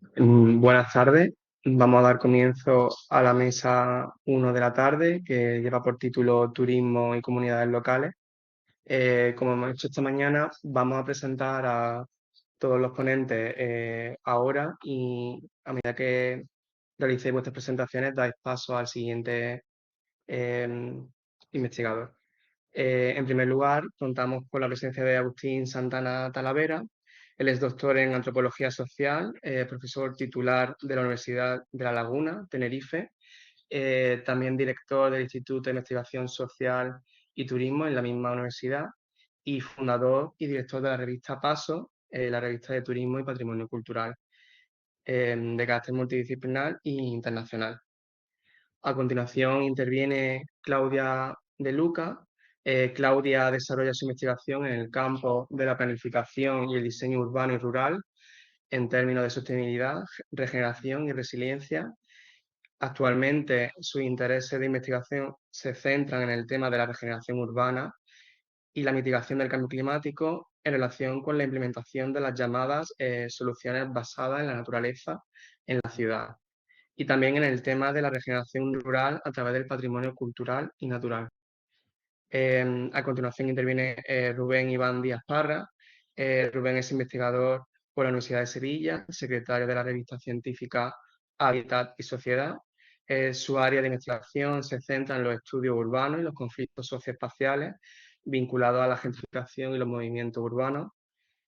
Buenas tardes. Vamos a dar comienzo a la mesa 1 de la tarde, que lleva por título Turismo y comunidades locales. Como hemos hecho esta mañana, vamos a presentar a todos los ponentes ahora y a medida que realicéis vuestras presentaciones, dais paso al siguiente investigador. En primer lugar, contamos con la presencia de Agustín Santana Talavera. Él es doctor en Antropología Social, profesor titular de la Universidad de La Laguna, Tenerife, también director del Instituto de Investigación Social y Turismo en la misma universidad y fundador y director de la revista Paso, la revista de Turismo y Patrimonio Cultural, de carácter multidisciplinar e internacional. A continuación interviene Claudia De Luca. Claudia desarrolla su investigación en el campo de la planificación y el diseño urbano y rural en términos de sostenibilidad, regeneración y resiliencia. Actualmente sus intereses de investigación se centran en el tema de la regeneración urbana y la mitigación del cambio climático en relación con la implementación de las llamadas soluciones basadas en la naturaleza en la ciudad y también en el tema de la regeneración rural a través del patrimonio cultural y natural. A continuación interviene Rubén Iván Díaz Parra. Rubén es investigador por la Universidad de Sevilla, secretario de la revista científica Hábitat y Sociedad. Su área de investigación se centra en los estudios urbanos y los conflictos socioespaciales vinculados a la gentrificación y los movimientos urbanos,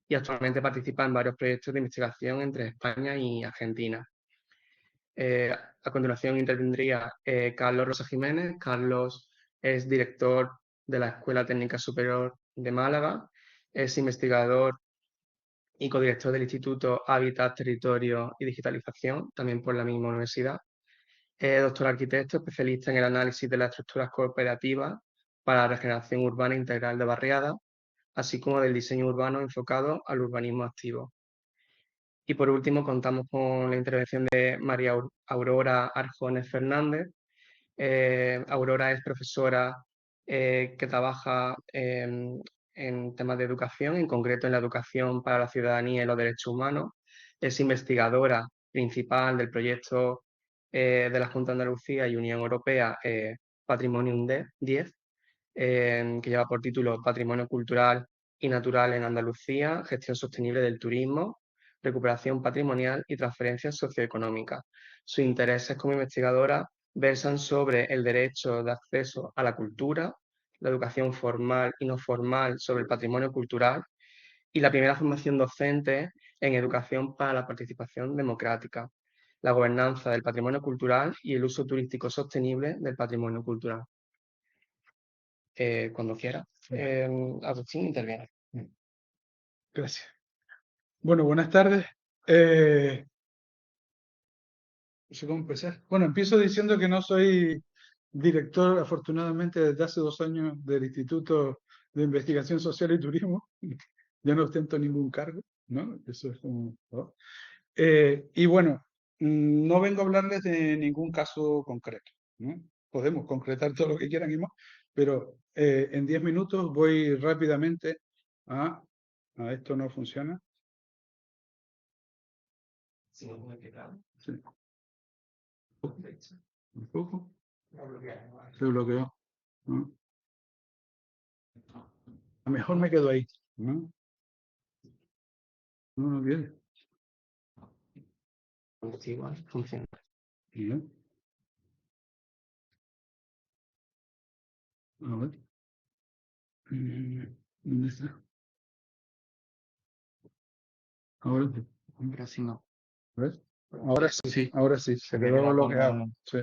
y actualmente participa en varios proyectos de investigación entre España y Argentina. A continuación intervendría Carlos Rosa Jiménez. Carlos es director de la Escuela Técnica Superior de Málaga, es investigador y codirector del Instituto Hábitat, Territorio y Digitalización, también por la misma universidad. Doctor arquitecto, especialista en el análisis de las estructuras cooperativas para la regeneración urbana integral de barriadas, así como del diseño urbano enfocado al urbanismo activo. Y por último, contamos con la intervención de María Aurora Arjones Fernández. Aurora es profesora que trabaja en temas de educación, en concreto en la educación para la ciudadanía y los derechos humanos. Es investigadora principal del proyecto de la Junta de Andalucía y Unión Europea Patrimonium 10, que lleva por título Patrimonio Cultural y Natural en Andalucía, Gestión Sostenible del Turismo, Recuperación Patrimonial y Transferencias Socioeconómicas. Sus intereses como investigadora versan sobre el derecho de acceso a la cultura, la educación formal y no formal sobre el patrimonio cultural y la primera formación docente en educación para la participación democrática, la gobernanza del patrimonio cultural y el uso turístico sostenible del patrimonio cultural. Cuando quiera. Agustín interviene. Gracias. Bueno, buenas tardes. No sé cómo empezar. Bueno, empiezo diciendo que no soy director, afortunadamente, desde hace 2 años del Instituto de Investigación Social y Turismo. Ya no ostento ningún cargo, ¿no? Eso es como, ¿no? Y bueno, no vengo a hablarles de ningún caso concreto, ¿no? Podemos concretar todo lo que quieran y más, pero en 10 minutos voy rápidamente a esto no funciona. Sí. Sí. Un poco. Se bloqueó, ¿no? A lo mejor me quedo ahí, ¿no? No, no viene. Igual funciona. ¿No? A ver. ¿Dónde está? Ahora, Pero si no. ¿ves? Sí. Ahora sí, se Porque quedó queda bloqueado. como... Sí.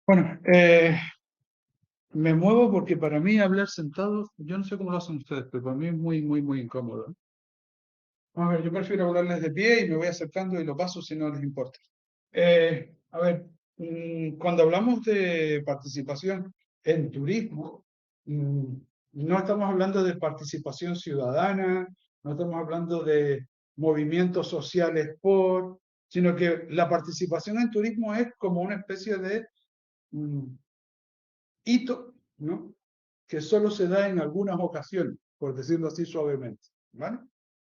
Bueno, me muevo porque para mí hablar sentado, yo no sé cómo lo hacen ustedes, pero para mí es muy, muy, muy incómodo. A ver, yo prefiero hablarles de pie y me voy acercando y lo paso si no les importa. A ver, cuando hablamos de participación en turismo, no estamos hablando de participación ciudadana, no estamos hablando de movimientos sociales sino que la participación en turismo es como una especie de mm, hito, ¿no? Que solo se da en algunas ocasiones, por decirlo así suavemente, ¿vale?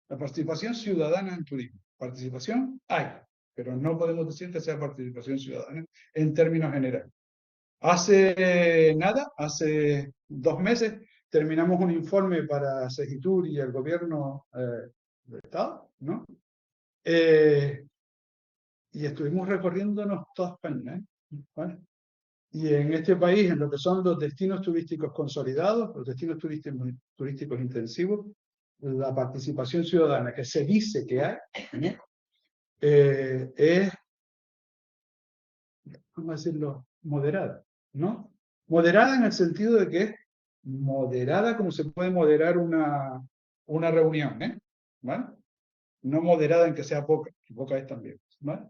La participación ciudadana en turismo. Participación hay, pero no podemos decir que sea participación ciudadana en términos generales. Hace nada, hace 2 meses, terminamos un informe para Segitur y el gobierno del Estado, ¿no? Y estuvimos recorriéndonos toda España, ¿vale? Y en este país, en lo que son los destinos turísticos consolidados, los destinos turísticos intensivos, la participación ciudadana que se dice que hay, ¿no? Es, ¿cómo decirlo?, moderada, ¿no? Moderada en el sentido de que es moderada como se puede moderar una reunión, ¿eh? ¿Vale? No moderada en que sea poca, que poca es también, ¿vale?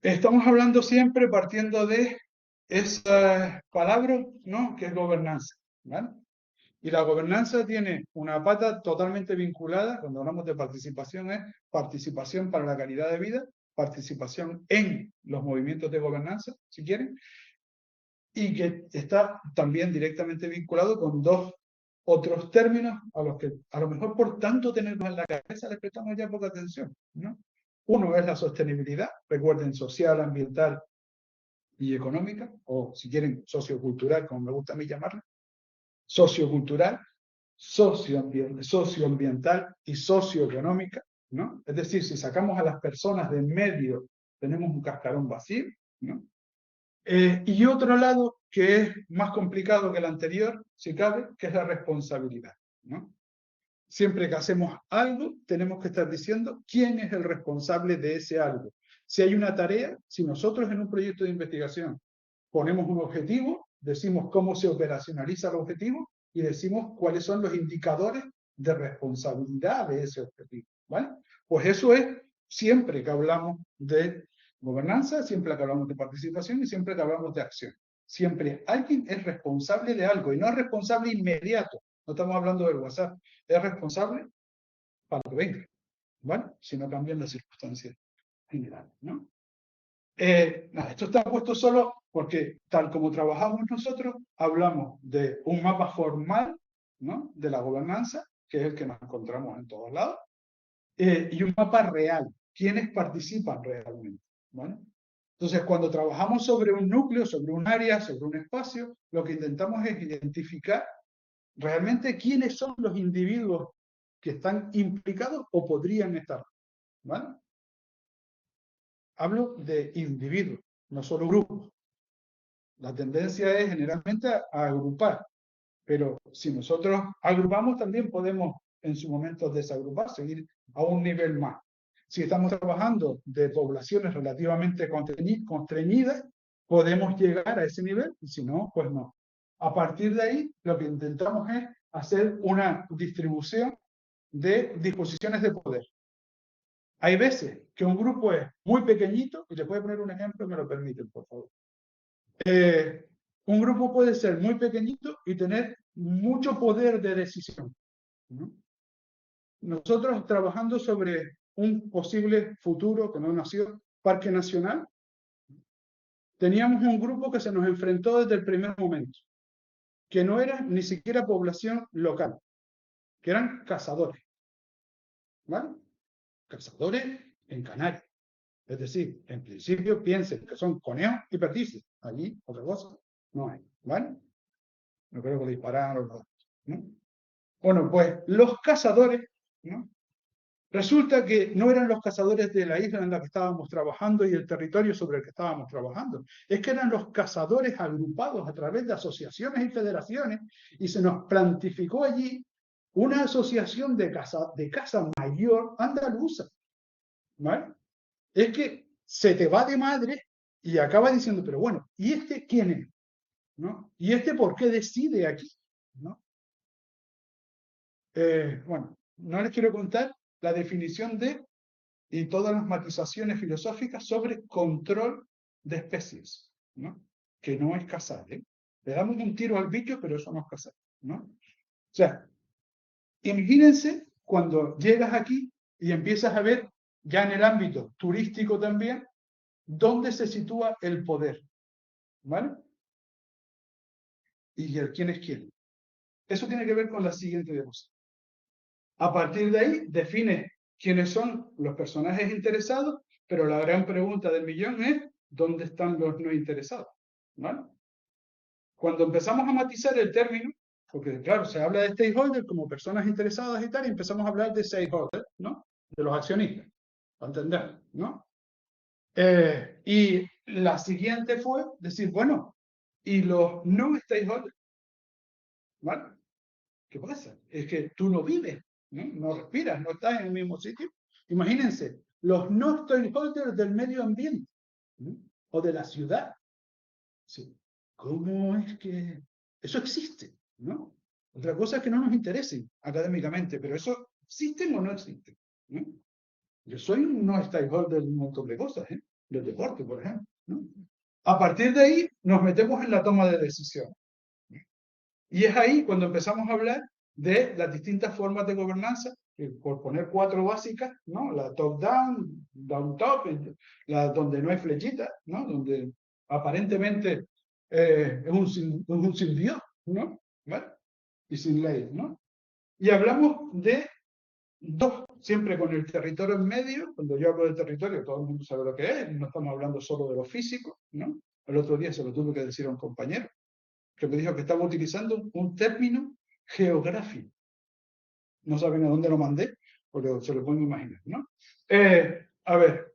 Estamos hablando siempre partiendo de esa palabra, ¿no?, que es gobernanza, ¿vale? Y la gobernanza tiene una pata totalmente vinculada, cuando hablamos de participación, es participación para la calidad de vida, participación en los movimientos de gobernanza, si quieren, y que está también directamente vinculado con dos otros términos a los que a lo mejor por tanto tenerlos en la cabeza les prestamos ya poca atención, ¿no? Uno es la sostenibilidad, recuerden, social, ambiental y económica, o si quieren sociocultural, como me gusta a mí llamarla, sociocultural, socioambiental y socioeconómica, ¿no? Es decir, si sacamos a las personas de en medio, tenemos un cascarón vacío, ¿no? Y otro lado que es más complicado que el anterior, si cabe, que es la responsabilidad, ¿no? Siempre que hacemos algo, tenemos que estar diciendo quién es el responsable de ese algo. Si hay una tarea, si nosotros en un proyecto de investigación ponemos un objetivo, decimos cómo se operacionaliza el objetivo y decimos cuáles son los indicadores de responsabilidad de ese objetivo, ¿vale? Pues eso es siempre que hablamos de gobernanza, siempre que hablamos de participación y siempre que hablamos de acción. Siempre alguien es responsable de algo y no es responsable inmediato. No estamos hablando del WhatsApp, es responsable para lo que venga, ¿vale? Si no cambian las circunstancias generales, ¿no? Nada, esto está puesto solo porque, tal como trabajamos nosotros, hablamos de un mapa formal, ¿no?, de la gobernanza, que es el que nos encontramos en todos lados, y un mapa real, quienes participan realmente, ¿vale? Entonces, cuando trabajamos sobre un núcleo, sobre un área, sobre un espacio, lo que intentamos es identificar realmente quiénes son los individuos que están implicados o podrían estar, ¿vale? Hablo de individuos, no solo grupos. La tendencia es generalmente a agrupar, pero si nosotros agrupamos también podemos en su momento desagrupar, seguir a un nivel más. Si estamos trabajando de poblaciones relativamente constreñidas, podemos llegar a ese nivel, y si no, pues no. A partir de ahí, lo que intentamos es hacer una distribución de disposiciones de poder. Hay veces que un grupo es muy pequeñito, y les voy a poner un ejemplo, me lo permiten, por favor. Un grupo puede ser muy pequeñito y tener mucho poder de decisión, ¿no? Nosotros trabajando sobre un posible futuro, que no nació, parque nacional, teníamos un grupo que se nos enfrentó desde el primer momento, que no era ni siquiera población local, que eran cazadores, ¿vale? Cazadores en Canarias. Es decir, en principio piensen que son conejos y perdices. Allí, otra cosa, no hay, ¿vale? No creo que le dispararon, ¿no? Bueno, pues los cazadores, ¿no?, resulta que no eran los cazadores de la isla en la que estábamos trabajando y el territorio sobre el que estábamos trabajando. Es que eran los cazadores agrupados a través de asociaciones y federaciones y se nos plantificó allí una asociación de caza mayor andaluza, ¿vale? Es que se te va de madre y acaba diciendo, pero bueno, ¿y este quién es? ¿No? ¿Y este por qué decide aquí? ¿No? Bueno, no les quiero contar la definición de y todas las matizaciones filosóficas sobre control de especies, ¿no? Que no es cazar, ¿eh? Le damos un tiro al bicho, pero eso no es cazar, ¿no? O sea, imagínense cuando llegas aquí y empiezas a ver, ya en el ámbito turístico también, dónde se sitúa el poder, ¿vale? Y el quién es quién. Eso tiene que ver con la siguiente diapositiva. A partir de ahí, define quiénes son los personajes interesados, pero la gran pregunta del millón es, ¿dónde están los no interesados? ¿Vale? Cuando empezamos a matizar el término, porque claro, se habla de stakeholders como personas interesadas y tal, y empezamos a hablar de stakeholders, ¿no? De los accionistas, para entender, ¿no? Y la siguiente fue decir, bueno, y los no stakeholders, ¿vale? ¿Qué pasa? Es que tú no vives, ¿no? No respiras, no estás en el mismo sitio. Imagínense, los no stakeholders del medio ambiente, ¿no? O de la ciudad. Sí. ¿Cómo es que eso existe? ¿No? Otra cosa es que no nos interesen académicamente, pero eso existe o no existe. ¿No? Yo soy un no stakeholder de un montón de cosas, ¿eh? Del deporte, por ejemplo. ¿No? A partir de ahí nos metemos en la toma de decisiones. Y es ahí cuando empezamos a hablar de las distintas formas de gobernanza, por poner 4 básicas, ¿no? La top-down, down-top, donde no hay flechita, ¿no? Donde aparentemente es un sin Dios, ¿no? ¿Vale? Y sin ley, ¿no? Y hablamos de 2, siempre con el territorio en medio. Cuando yo hablo de territorio, todo el mundo sabe lo que es, no estamos hablando solo de lo físico, ¿no? El otro día se lo tuve que decir a un compañero, que me dijo que estaba utilizando un término geográfico. No saben a dónde lo mandé, pero se lo pueden imaginar, ¿no? A ver,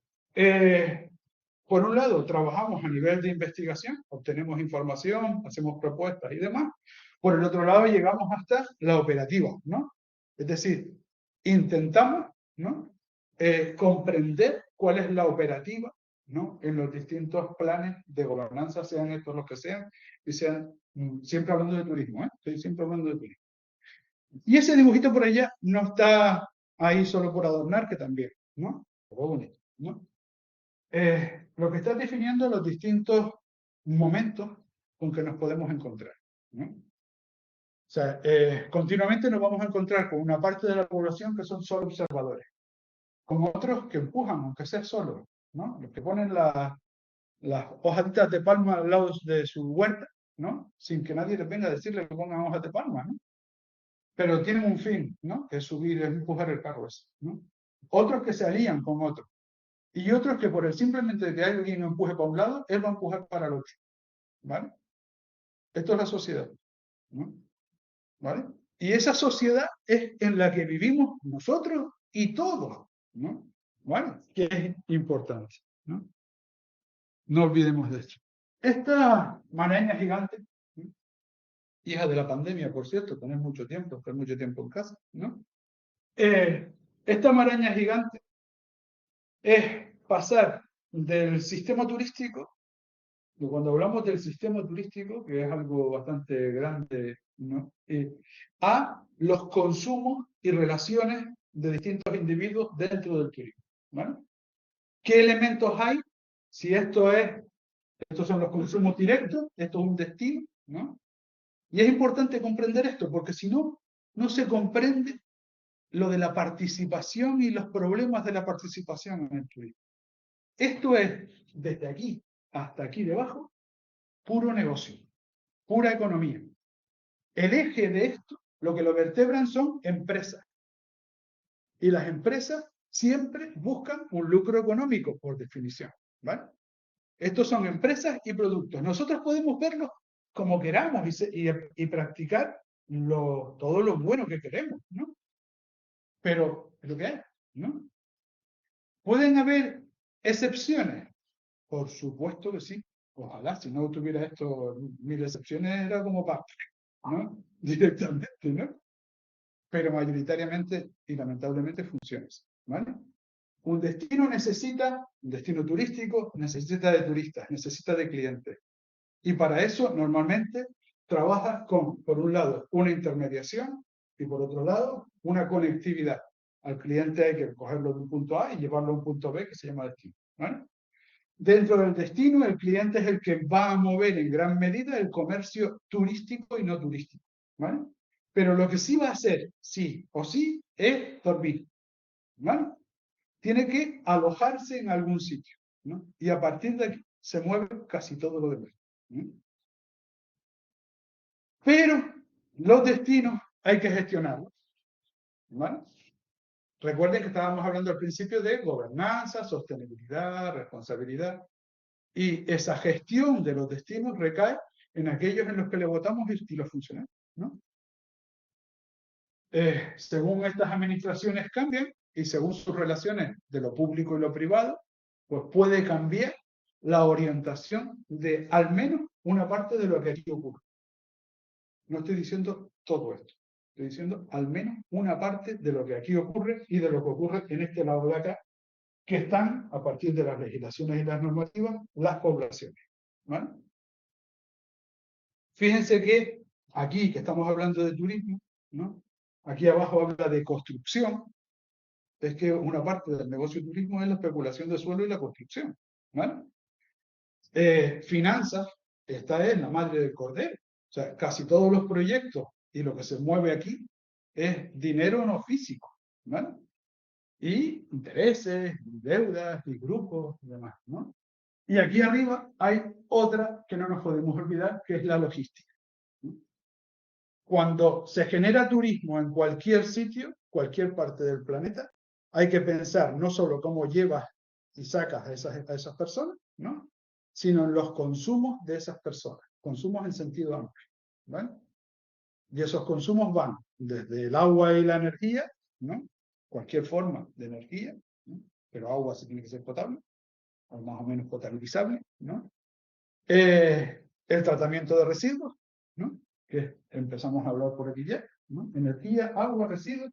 por un lado, trabajamos a nivel de investigación, obtenemos información, hacemos propuestas y demás. Por el otro lado, llegamos hasta la operativa, ¿no? Es decir, intentamos, ¿no? Comprender cuál es la operativa, ¿no? En los distintos planes de gobernanza, sean estos los que sean, y sean, siempre hablando de turismo, ¿eh? Estoy siempre hablando de turismo. Y ese dibujito por allá no está ahí solo por adornar, que también, ¿no? Muy bonito, ¿no? Lo que está definiendo los distintos momentos con que nos podemos encontrar, ¿no? O sea, continuamente nos vamos a encontrar con una parte de la población que son solo observadores, con otros que empujan, aunque sea solo, ¿no? Los que ponen las hojaditas de palma al lado de su huerta, ¿no? Sin que nadie les venga a decirle que pongan hojas de palma, ¿no? Pero tienen un fin, ¿no? Que es subir, es empujar el carro ese, ¿no? Otros que se alían con otros. Y otros que por el simplemente de que alguien empuje para un lado, él va a empujar para el otro, ¿vale? Esto es la sociedad, ¿no? ¿Vale? Y esa sociedad es en la que vivimos nosotros y todos, ¿no? Bueno, que es importante, ¿no? No olvidemos de esto. Esta maraña gigante, ¿no? Hija de la pandemia, por cierto, tener mucho tiempo, estar mucho tiempo en casa, ¿no? Esta maraña gigante es pasar del sistema turístico, y cuando hablamos del sistema turístico, que es algo bastante grande, ¿no? A los consumos y relaciones de distintos individuos dentro del turismo, ¿vale? ¿Qué elementos hay? Si estos son los consumos directos, esto es un destino, ¿no? Y es importante comprender esto, porque si no, no se comprende lo de la participación y los problemas de la participación en el turismo. Esto es, desde aquí hasta aquí debajo, puro negocio, pura economía. El eje de esto, lo que lo vertebran son empresas. Y las empresas siempre buscan un lucro económico, por definición, ¿vale? Estos son empresas y productos. Nosotros podemos verlos como queramos y practicar todo lo bueno que queremos, ¿no? Pero es lo que hay, ¿no? ¿Pueden haber excepciones? Por supuesto que sí. Ojalá, si no tuviera esto, mil excepciones era como para, ¿no? Directamente, ¿no? Pero mayoritariamente y lamentablemente funciona así, ¿vale? Un destino turístico, necesita de turistas, necesita de clientes. Y para eso, normalmente, trabaja con, por un lado, una intermediación y por otro lado, una conectividad. Al cliente hay que cogerlo de un punto A y llevarlo a un punto B que se llama destino, ¿vale? Dentro del destino, el cliente es el que va a mover en gran medida el comercio turístico y no turístico, ¿vale? Pero lo que sí va a hacer, sí o sí, es dormir, ¿vale? Tiene que alojarse en algún sitio, ¿no? Y a partir de aquí se mueve casi todo lo demás, ¿no? Pero los destinos hay que gestionarlos. ¿vale? Recuerden que estábamos hablando al principio de gobernanza, sostenibilidad, responsabilidad. Y esa gestión de los destinos recae en aquellos en los que le votamos y los funcionarios, ¿no? Según estas administraciones cambian y según sus relaciones de lo público y lo privado, pues puede cambiar la orientación de al menos una parte de lo que aquí ocurre. No estoy diciendo todo esto, estoy diciendo al menos una parte de lo que aquí ocurre y de lo que ocurre en este lado de acá, que están, a partir de las legislaciones y las normativas, las poblaciones, ¿vale? Fíjense que aquí, que estamos hablando de turismo, ¿no? Aquí abajo habla de construcción, es que una parte del negocio de turismo es la especulación de suelo y la construcción, ¿vale? Finanzas, esta es la madre del cordero. O sea, casi todos los proyectos y lo que se mueve aquí es dinero no físico, ¿vale? Y intereses, y deudas, y grupos, y demás, ¿no? Y aquí arriba hay otra que no nos podemos olvidar, que es la logística. Cuando se genera turismo en cualquier sitio, cualquier parte del planeta, hay que pensar no solo cómo llevas y sacas a esas personas, ¿no? Sino en los consumos de esas personas, consumos en sentido amplio, ¿vale? Y esos consumos van desde el agua y la energía, ¿no? Cualquier forma de energía, ¿no? Pero agua sí tiene que ser potable, o más o menos potabilizable, ¿no? El tratamiento de residuos, ¿no? Que empezamos a hablar por aquí ya, ¿no? Energía, agua, residuos.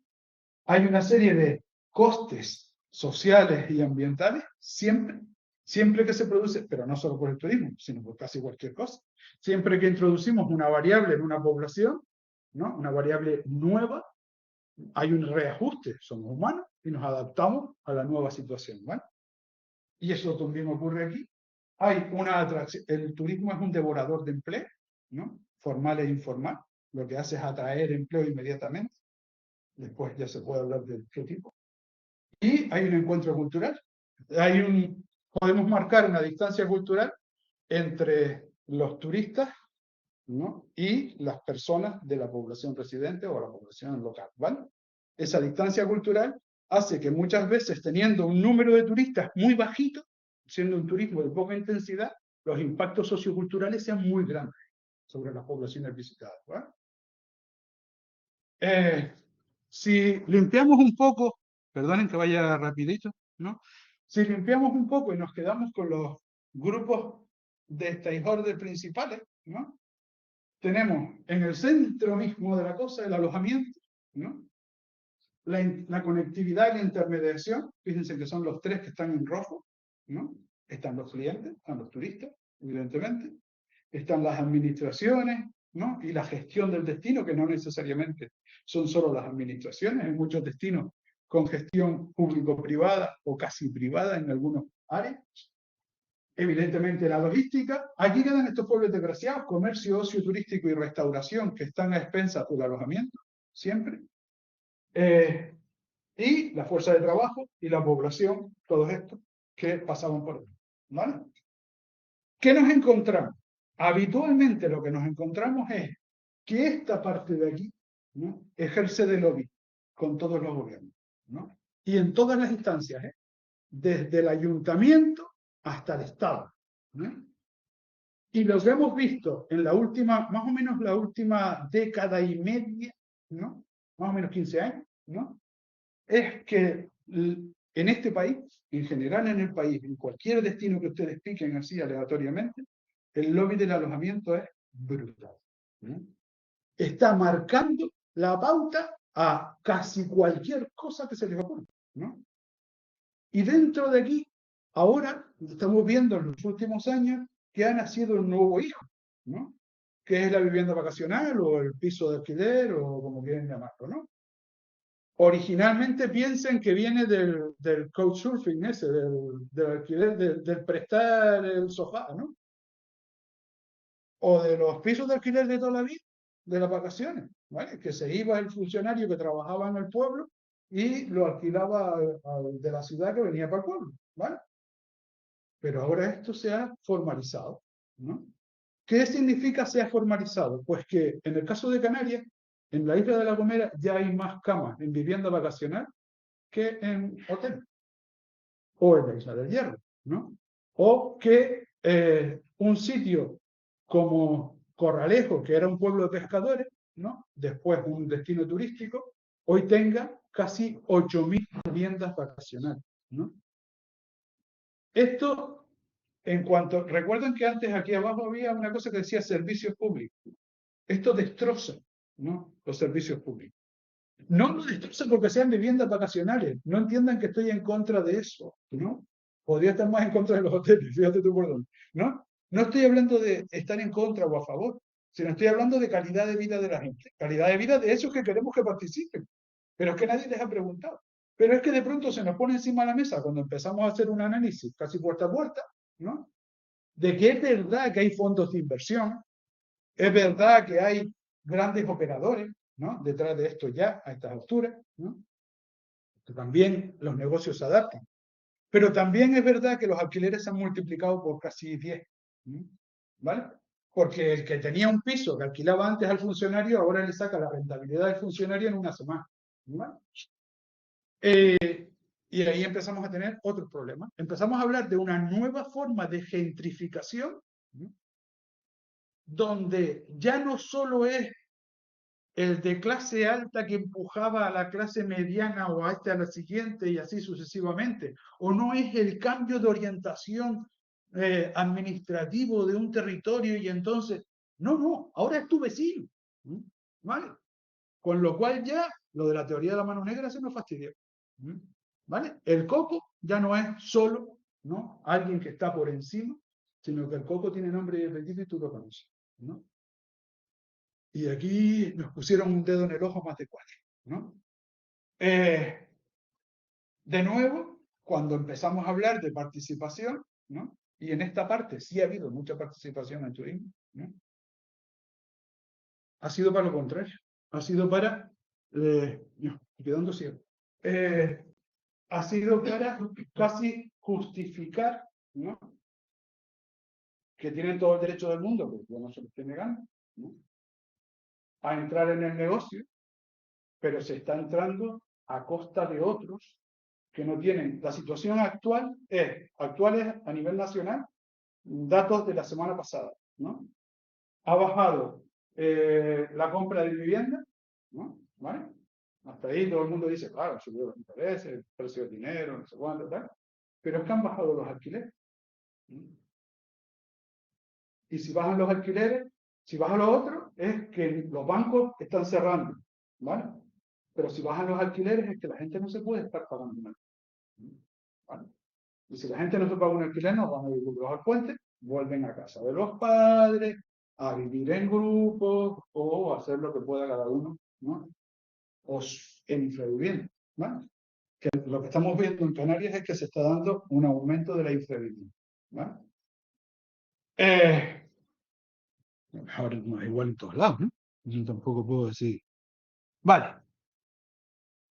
Hay una serie de costes sociales y ambientales siempre que se produce, pero no solo por el turismo, sino por casi cualquier cosa. Siempre que introducimos una variable en una población, ¿no? Una variable nueva, hay un reajuste, somos humanos y nos adaptamos a la nueva situación, ¿vale? Y eso también ocurre aquí. Hay una atracción, el turismo es un devorador de empleo, ¿no? Formal e informal. Lo que hace es atraer empleo inmediatamente. Después ya se puede hablar de qué tipo. Y hay un encuentro cultural. Podemos marcar una distancia cultural entre los turistas, ¿no? Y las personas de la población residente o la población local, ¿vale? Esa distancia cultural hace que muchas veces, teniendo un número de turistas muy bajito, siendo un turismo de poca intensidad, los impactos socioculturales sean muy grandes sobre las poblaciones visitadas, ¿vale? Si limpiamos un poco, perdonen que vaya rapidito, ¿no? Si limpiamos un poco y nos quedamos con los grupos de stakeholders principales, ¿no? Tenemos en el centro mismo de la cosa el alojamiento, ¿no? La conectividad y la intermediación, fíjense que son los tres que están en rojo, ¿no? Están los clientes, están los turistas, evidentemente, están las administraciones, ¿no? Y la gestión del destino, que no necesariamente son solo las administraciones, hay muchos destinos con gestión público-privada o casi privada en algunas áreas. Evidentemente la logística. Aquí quedan estos pueblos desgraciados, comercio, ocio turístico y restauración, que están a expensas del alojamiento, siempre. Y la fuerza de trabajo y la población, todos estos que pasaban por aquí, ¿vale? ¿Qué nos encontramos? Habitualmente lo que nos encontramos es que esta parte de aquí, ¿no? Ejerce de lobby con todos los gobiernos, ¿no? Y en todas las instancias, ¿eh? Desde el ayuntamiento hasta el Estado, ¿no? Y lo que hemos visto en la última, más o menos la última década y media, ¿no? Más o menos 15 años, ¿no? Es que en este país, en general en el país, en cualquier destino que ustedes piquen así aleatoriamente, el lobby del alojamiento es brutal, ¿no? Está marcando la pauta a casi cualquier cosa que se les ocurra, ¿no? Y dentro de aquí, ahora estamos viendo en los últimos años que ha nacido un nuevo hijo, ¿no? Que es la vivienda vacacional o el piso de alquiler o como quieren llamarlo, ¿no? Originalmente piensen que viene del couchsurfing ese, del alquiler, del prestar el sofá, ¿no? O de los pisos de alquiler de toda la vida, de las vacaciones, ¿vale? Que se iba el funcionario que trabajaba en el pueblo y lo alquilaba de la ciudad que venía para el pueblo, ¿vale? Pero ahora esto se ha formalizado, ¿no? ¿Qué significa se ha formalizado? Pues que en el caso de Canarias En la isla de La Gomera ya hay más camas en vivienda vacacional que en hotel, o en la Isla del Hierro, ¿no? O que un sitio como Corralejo, que era un pueblo de pescadores, ¿no? Después un destino turístico, hoy tenga casi 8.000 viviendas vacacionales, ¿no? Esto, en cuanto, recuerden que antes aquí abajo había una cosa que decía servicios públicos. Esto destroza, ¿no?, los servicios públicos. No lo destroza porque sean viviendas vacacionales. No entiendan que estoy en contra de eso, ¿no? Podría estar más en contra de los hoteles, fíjate tú por dónde, ¿no? No estoy hablando de estar en contra o a favor, sino estoy hablando de calidad de vida de la gente. Calidad de vida de esos que queremos que participen. Pero es que nadie les ha preguntado. Pero es que de pronto se nos pone encima de la mesa cuando empezamos a hacer un análisis casi puerta a puerta, ¿no? De que es verdad que hay fondos de inversión, es verdad que hay grandes operadores, ¿no?, detrás de esto ya a estas alturas, ¿no? Que también los negocios se adaptan. Pero también es verdad que los alquileres se han multiplicado por casi 10, ¿no? ¿Vale? Porque el que tenía un piso que alquilaba antes al funcionario, ahora le saca la rentabilidad del funcionario en una semana, ¿vale? Y ahí empezamos a tener otros problemas. Empezamos a hablar de una nueva forma de gentrificación, ¿no?, donde ya no solo es el de clase alta que empujaba a la clase mediana o a esta a la siguiente y así sucesivamente, o no es el cambio de orientación administrativo de un territorio y entonces, no, ahora es tu vecino, ¿vale? Con lo cual ya lo de la teoría de la mano negra se nos fastidió, ¿vale? El coco ya no es solo, ¿no?, alguien que está por encima, sino que el coco tiene nombre y apellido y tú lo conoces, ¿no? Y aquí nos pusieron un dedo en el ojo más de 4, ¿no? De nuevo, cuando empezamos a hablar de participación, ¿no?, y en esta parte sí ha habido mucha participación en turismo, ¿no?, ha sido para lo contrario, ha sido para, quedando ciego, ha sido para casi justificar, ¿no?, que tienen todo el derecho del mundo, porque yo no se lo estoy negando, ¿no?, a entrar en el negocio, pero se está entrando a costa de otros que no tienen. La situación actual es a nivel nacional, datos de la semana pasada, ¿no? Ha bajado la compra de vivienda, ¿no? ¿Vale? Hasta ahí todo el mundo dice, claro, subió los intereses, el precio del dinero, no sé cuánto, tal. Pero es que han bajado los alquileres, ¿no? Y si bajan los alquileres, si bajan los otros, es que los bancos están cerrando, ¿vale? Pero si bajan los alquileres es que la gente no se puede estar pagando nada, ¿vale? Y si la gente no se paga un alquiler, no van a vivir al puente, vuelven a casa de los padres, a vivir en grupos o a hacer lo que pueda cada uno, ¿no? O en infravivienda, ¿vale? Que lo que estamos viendo en Canarias es que se está dando un aumento de la infravivienda, ¿vale? Ahora no es igual en todos lados, ¿no? Yo tampoco puedo decir. Vale.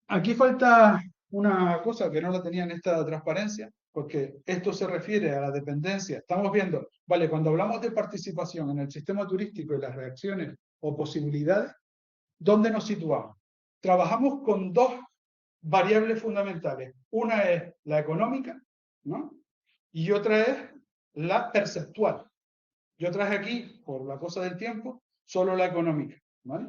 Aquí falta una cosa que no la tenía en esta transparencia, porque esto se refiere a la dependencia. Estamos viendo, vale, cuando hablamos de participación en el sistema turístico y las reacciones o posibilidades, ¿dónde nos situamos? Trabajamos con dos variables fundamentales. Una es la económica, ¿no?, y otra es la perceptual. Yo traje aquí, por la cosa del tiempo, solo la económica, ¿vale?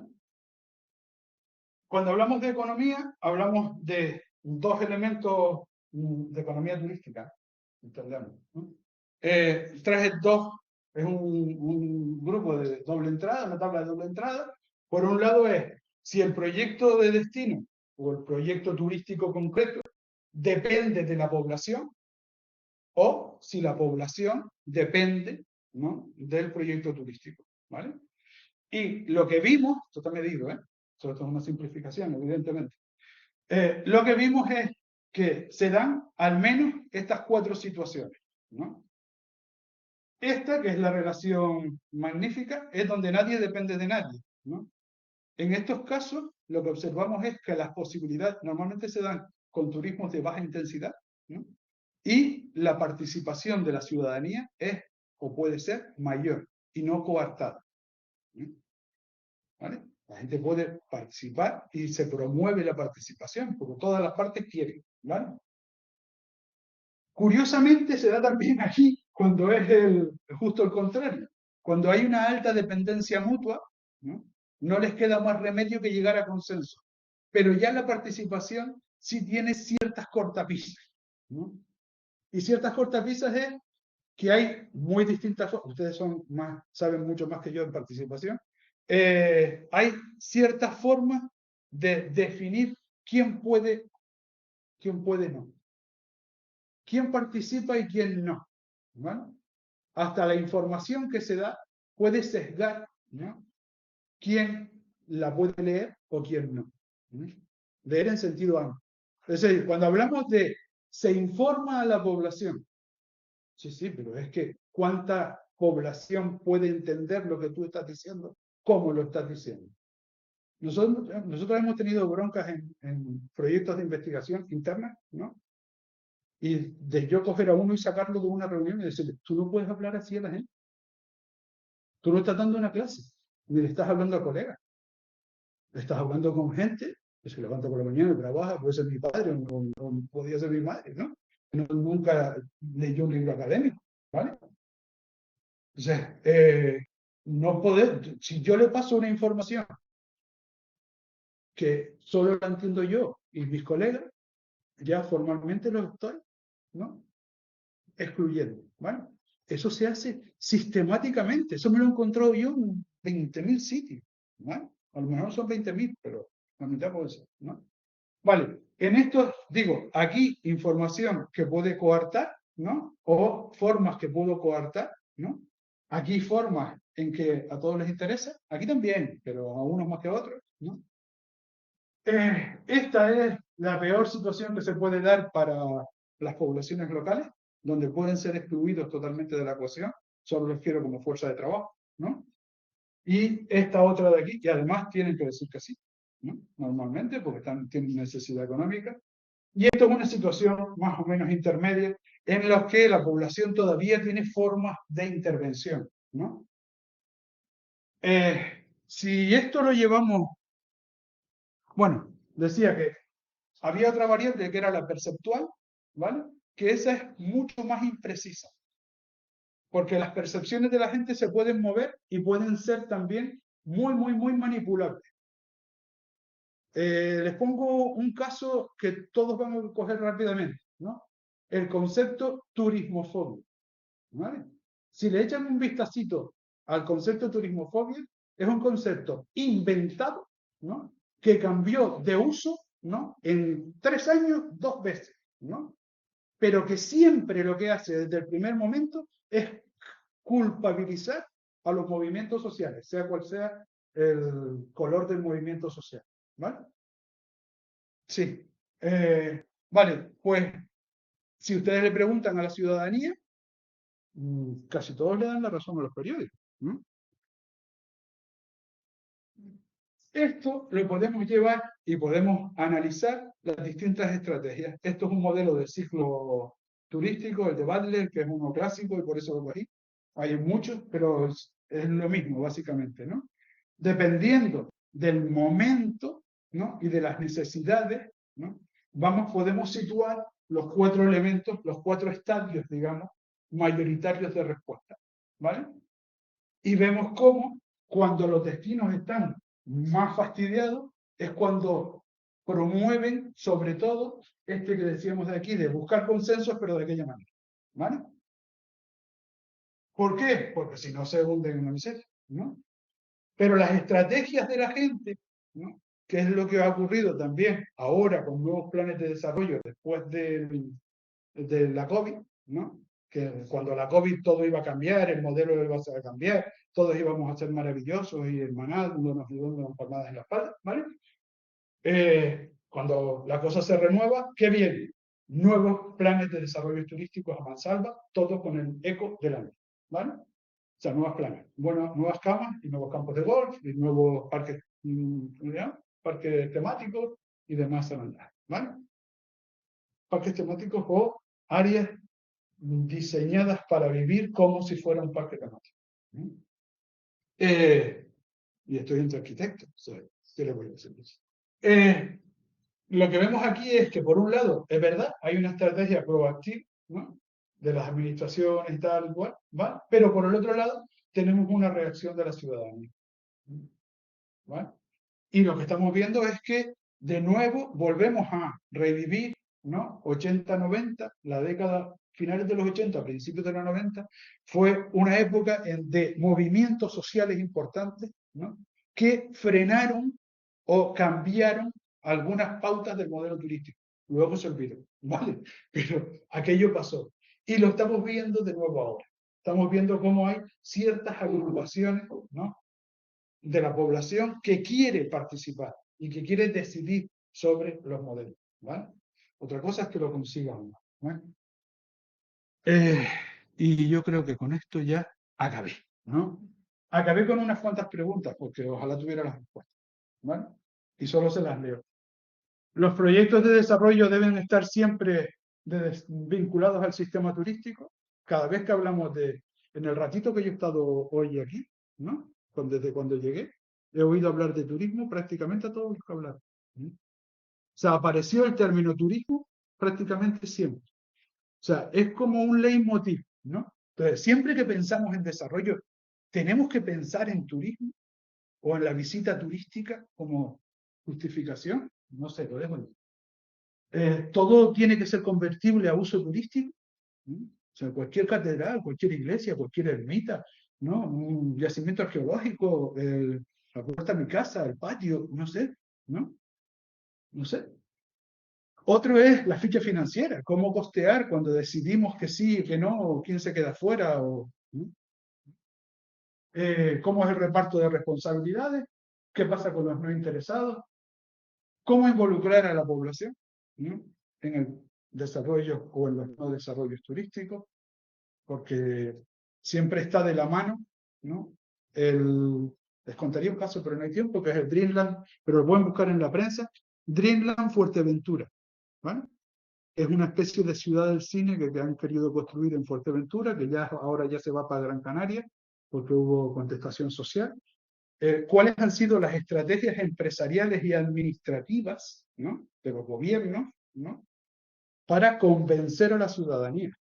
Cuando hablamos de economía, hablamos de dos elementos de economía turística, entendemos, ¿no? Traje dos, es un grupo de doble entrada, una tabla de doble entrada. Por un lado es si el proyecto de destino o el proyecto turístico concreto depende de la población o si la población depende, ¿no?, del proyecto turístico, ¿vale? Y lo que vimos, esto está medido, esto es una simplificación, evidentemente. Lo que vimos es que se dan al menos estas 4 situaciones, ¿no? Esta, que es la relación magnífica, es donde nadie depende de nadie, ¿no? En estos casos, lo que observamos es que las posibilidades normalmente se dan con turismos de baja intensidad, ¿no?, y la participación de la ciudadanía es o puede ser mayor y no coartada, ¿no? ¿Vale? La gente puede participar y se promueve la participación, porque todas las partes quieren, ¿vale? Curiosamente se da también aquí cuando es justo el contrario. Cuando hay una alta dependencia mutua, ¿no? No les queda más remedio que llegar a consenso. Pero ya la participación sí tiene ciertas cortapisas, ¿no? Y ciertas cortapisas es que hay muy distintas formas. Ustedes son más, saben mucho más que yo en participación. Hay ciertas formas de definir quién puede no, quién participa y quién no, ¿no? Hasta la información que se da puede sesgar, ¿no? Quién la puede leer o quién no, ¿no? Leer en sentido amplio. Es decir, cuando hablamos de se informa a la población, sí, sí, pero es que ¿cuánta población puede entender lo que tú estás diciendo? ¿Cómo lo estás diciendo? Nosotros hemos tenido broncas en proyectos de investigación interna, ¿no? Y de yo coger a uno y sacarlo de una reunión y decirle, tú no puedes hablar así a la gente. Tú no estás dando una clase, ni le estás hablando a colegas. Le estás hablando con gente que se levanta por la mañana y trabaja, puede ser mi padre o podría ser mi madre, ¿no? Nunca leyó un libro académico, ¿vale? O sea, no poder, si yo le paso una información que solo la entiendo yo y mis colegas, ya formalmente lo estoy, ¿no? Excluyendo, ¿vale? Eso se hace sistemáticamente, eso me lo he encontrado yo en 20.000 sitios, ¿vale? A lo mejor son 20.000, pero la mitad puede ser, ¿no? Vale, en esto digo, aquí información que puede coartar, ¿no? O formas que puedo coartar, ¿no? Aquí formas en que a todos les interesa, aquí también, pero a unos más que a otros, ¿no? Esta es la peor situación que se puede dar para las poblaciones locales, donde pueden ser excluidos totalmente de la ecuación, solo les quiero como fuerza de trabajo, ¿no? Y esta otra de aquí, y además tienen que decir que sí, ¿no? Normalmente, porque tienen necesidad económica. Y esto es una situación más o menos intermedia en la que la población todavía tiene formas de intervención, ¿no? Si esto lo llevamos, bueno, decía que había otra variable que era la perceptual, ¿vale? Que esa es mucho más imprecisa, porque las percepciones de la gente se pueden mover y pueden ser también muy, muy, muy manipulables. Les pongo un caso que todos van a coger rápidamente, ¿no? El concepto turismofobia, ¿vale? Si le echan un vistacito al concepto turismofobia, es un concepto inventado, ¿no? Que cambió de uso, ¿no? En 3 años, 2 veces, ¿no? Pero que siempre lo que hace desde el primer momento es culpabilizar a los movimientos sociales, sea cual sea el color del movimiento social, ¿vale? Sí. Vale, pues si ustedes le preguntan a la ciudadanía, casi todos le dan la razón a los periódicos. ¿No? Esto lo podemos llevar y podemos analizar las distintas estrategias. Esto es un modelo de ciclo turístico, el de Butler, que es uno clásico y por eso lo cogí. Hay muchos, pero es lo mismo, básicamente, ¿no? Dependiendo del momento, ¿no? Y de las necesidades, ¿no? Podemos situar los 4 elementos, los 4 estadios, digamos, mayoritarios de respuesta, ¿vale? Y vemos cómo cuando los destinos están más fastidiados es cuando promueven sobre todo este que decíamos de aquí, de buscar consensos, pero de aquella manera. ¿Vale? ¿Por qué? Porque si no se hunden en una miseria, ¿no? Pero las estrategias de la gente, ¿no? Que es lo que ha ocurrido también ahora con nuevos planes de desarrollo después de la COVID, ¿no? Que cuando la COVID todo iba a cambiar, el modelo iba a cambiar, todos íbamos a ser maravillosos y hermanándonos y dándonos palmadas en la espalda, ¿vale? Cuando la cosa se renueva, ¿qué viene? Nuevos planes de desarrollo turístico a mansalva, todos con el eco del año, ¿vale? O sea, nuevos planes, bueno, nuevas camas y nuevos campos de golf y nuevos parques, parques temáticos y demás ¿vale? Parques temáticos o áreas diseñadas para vivir como si fuera un parque temático. y estoy entre arquitectos. O sea, ¿qué le voy a decir? Lo que vemos aquí es que, por un lado, es verdad, hay una estrategia proactiva, ¿no?, de las administraciones y tal, igual, ¿vale? Pero por el otro lado, tenemos una reacción de la ciudadanía, ¿vale? Y lo que estamos viendo es que, de nuevo, volvemos a revivir, ¿no? 80, 90, la década, finales de los 80, principios de los 90, fue una época de movimientos sociales importantes, ¿no?, que frenaron o cambiaron algunas pautas del modelo turístico. Luego se olvidó, ¿vale? Pero aquello pasó. Y lo estamos viendo de nuevo ahora. Estamos viendo cómo hay ciertas agrupaciones, ¿no?, de la población que quiere participar y que quiere decidir sobre los modelos, ¿vale? Otra cosa es que lo consigan, ¿vale? Y yo creo que con esto ya acabé, ¿no? Acabé con unas cuantas preguntas, porque ojalá tuviera las respuestas, ¿vale? Y solo se las leo. Los proyectos de desarrollo deben estar siempre vinculados al sistema turístico. Cada vez que hablamos en el ratito que yo he estado hoy aquí, ¿no?, desde cuando llegué, he oído hablar de turismo prácticamente a todos los que hablaron. O sea, apareció el término turismo prácticamente siempre. O sea, es como un leitmotiv, ¿no? Entonces, siempre que pensamos en desarrollo, tenemos que pensar en turismo o en la visita turística como justificación. No sé, lo dejo ahí. Todo tiene que ser convertible a uso turístico, ¿no? O sea, cualquier catedral, cualquier iglesia, cualquier ermita, ¿no?, un yacimiento arqueológico, la puerta de mi casa, el patio, no sé, ¿no? No sé. Otro es la ficha financiera, cómo costear cuando decidimos que sí, que no, o quién se queda fuera, o, ¿no?, cómo es el reparto de responsabilidades, qué pasa con los no interesados, cómo involucrar a la población, ¿no?, en el desarrollo o en los no desarrollos turísticos, porque siempre está de la mano, ¿no? Les contaría un caso, pero no hay tiempo, que es el Dreamland, pero lo pueden buscar en la prensa, Dreamland Fuerteventura, ¿vale? Es una especie de ciudad del cine que han querido construir en Fuerteventura, que ya ahora ya se va para Gran Canaria, porque hubo contestación social. ¿Cuáles han sido las estrategias empresariales y administrativas, ¿no?, de los gobiernos, ¿no?, para convencer a la ciudadanía,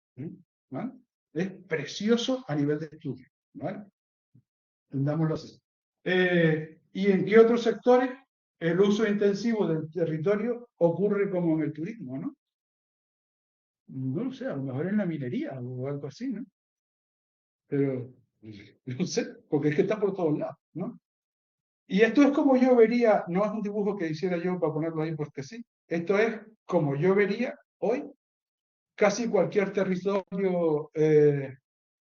¿vale? Es precioso a nivel de estudio, ¿vale? Entendámoslo así. ¿Y en qué otros sectores el uso intensivo del territorio ocurre como en el turismo, ¿no? No lo sé, a lo mejor en la minería o algo así, ¿no? Pero no sé, porque es que está por todos lados, ¿no? Y esto es como yo vería, no es un dibujo que hiciera yo para ponerlo ahí porque sí, esto es como yo vería hoy casi cualquier territorio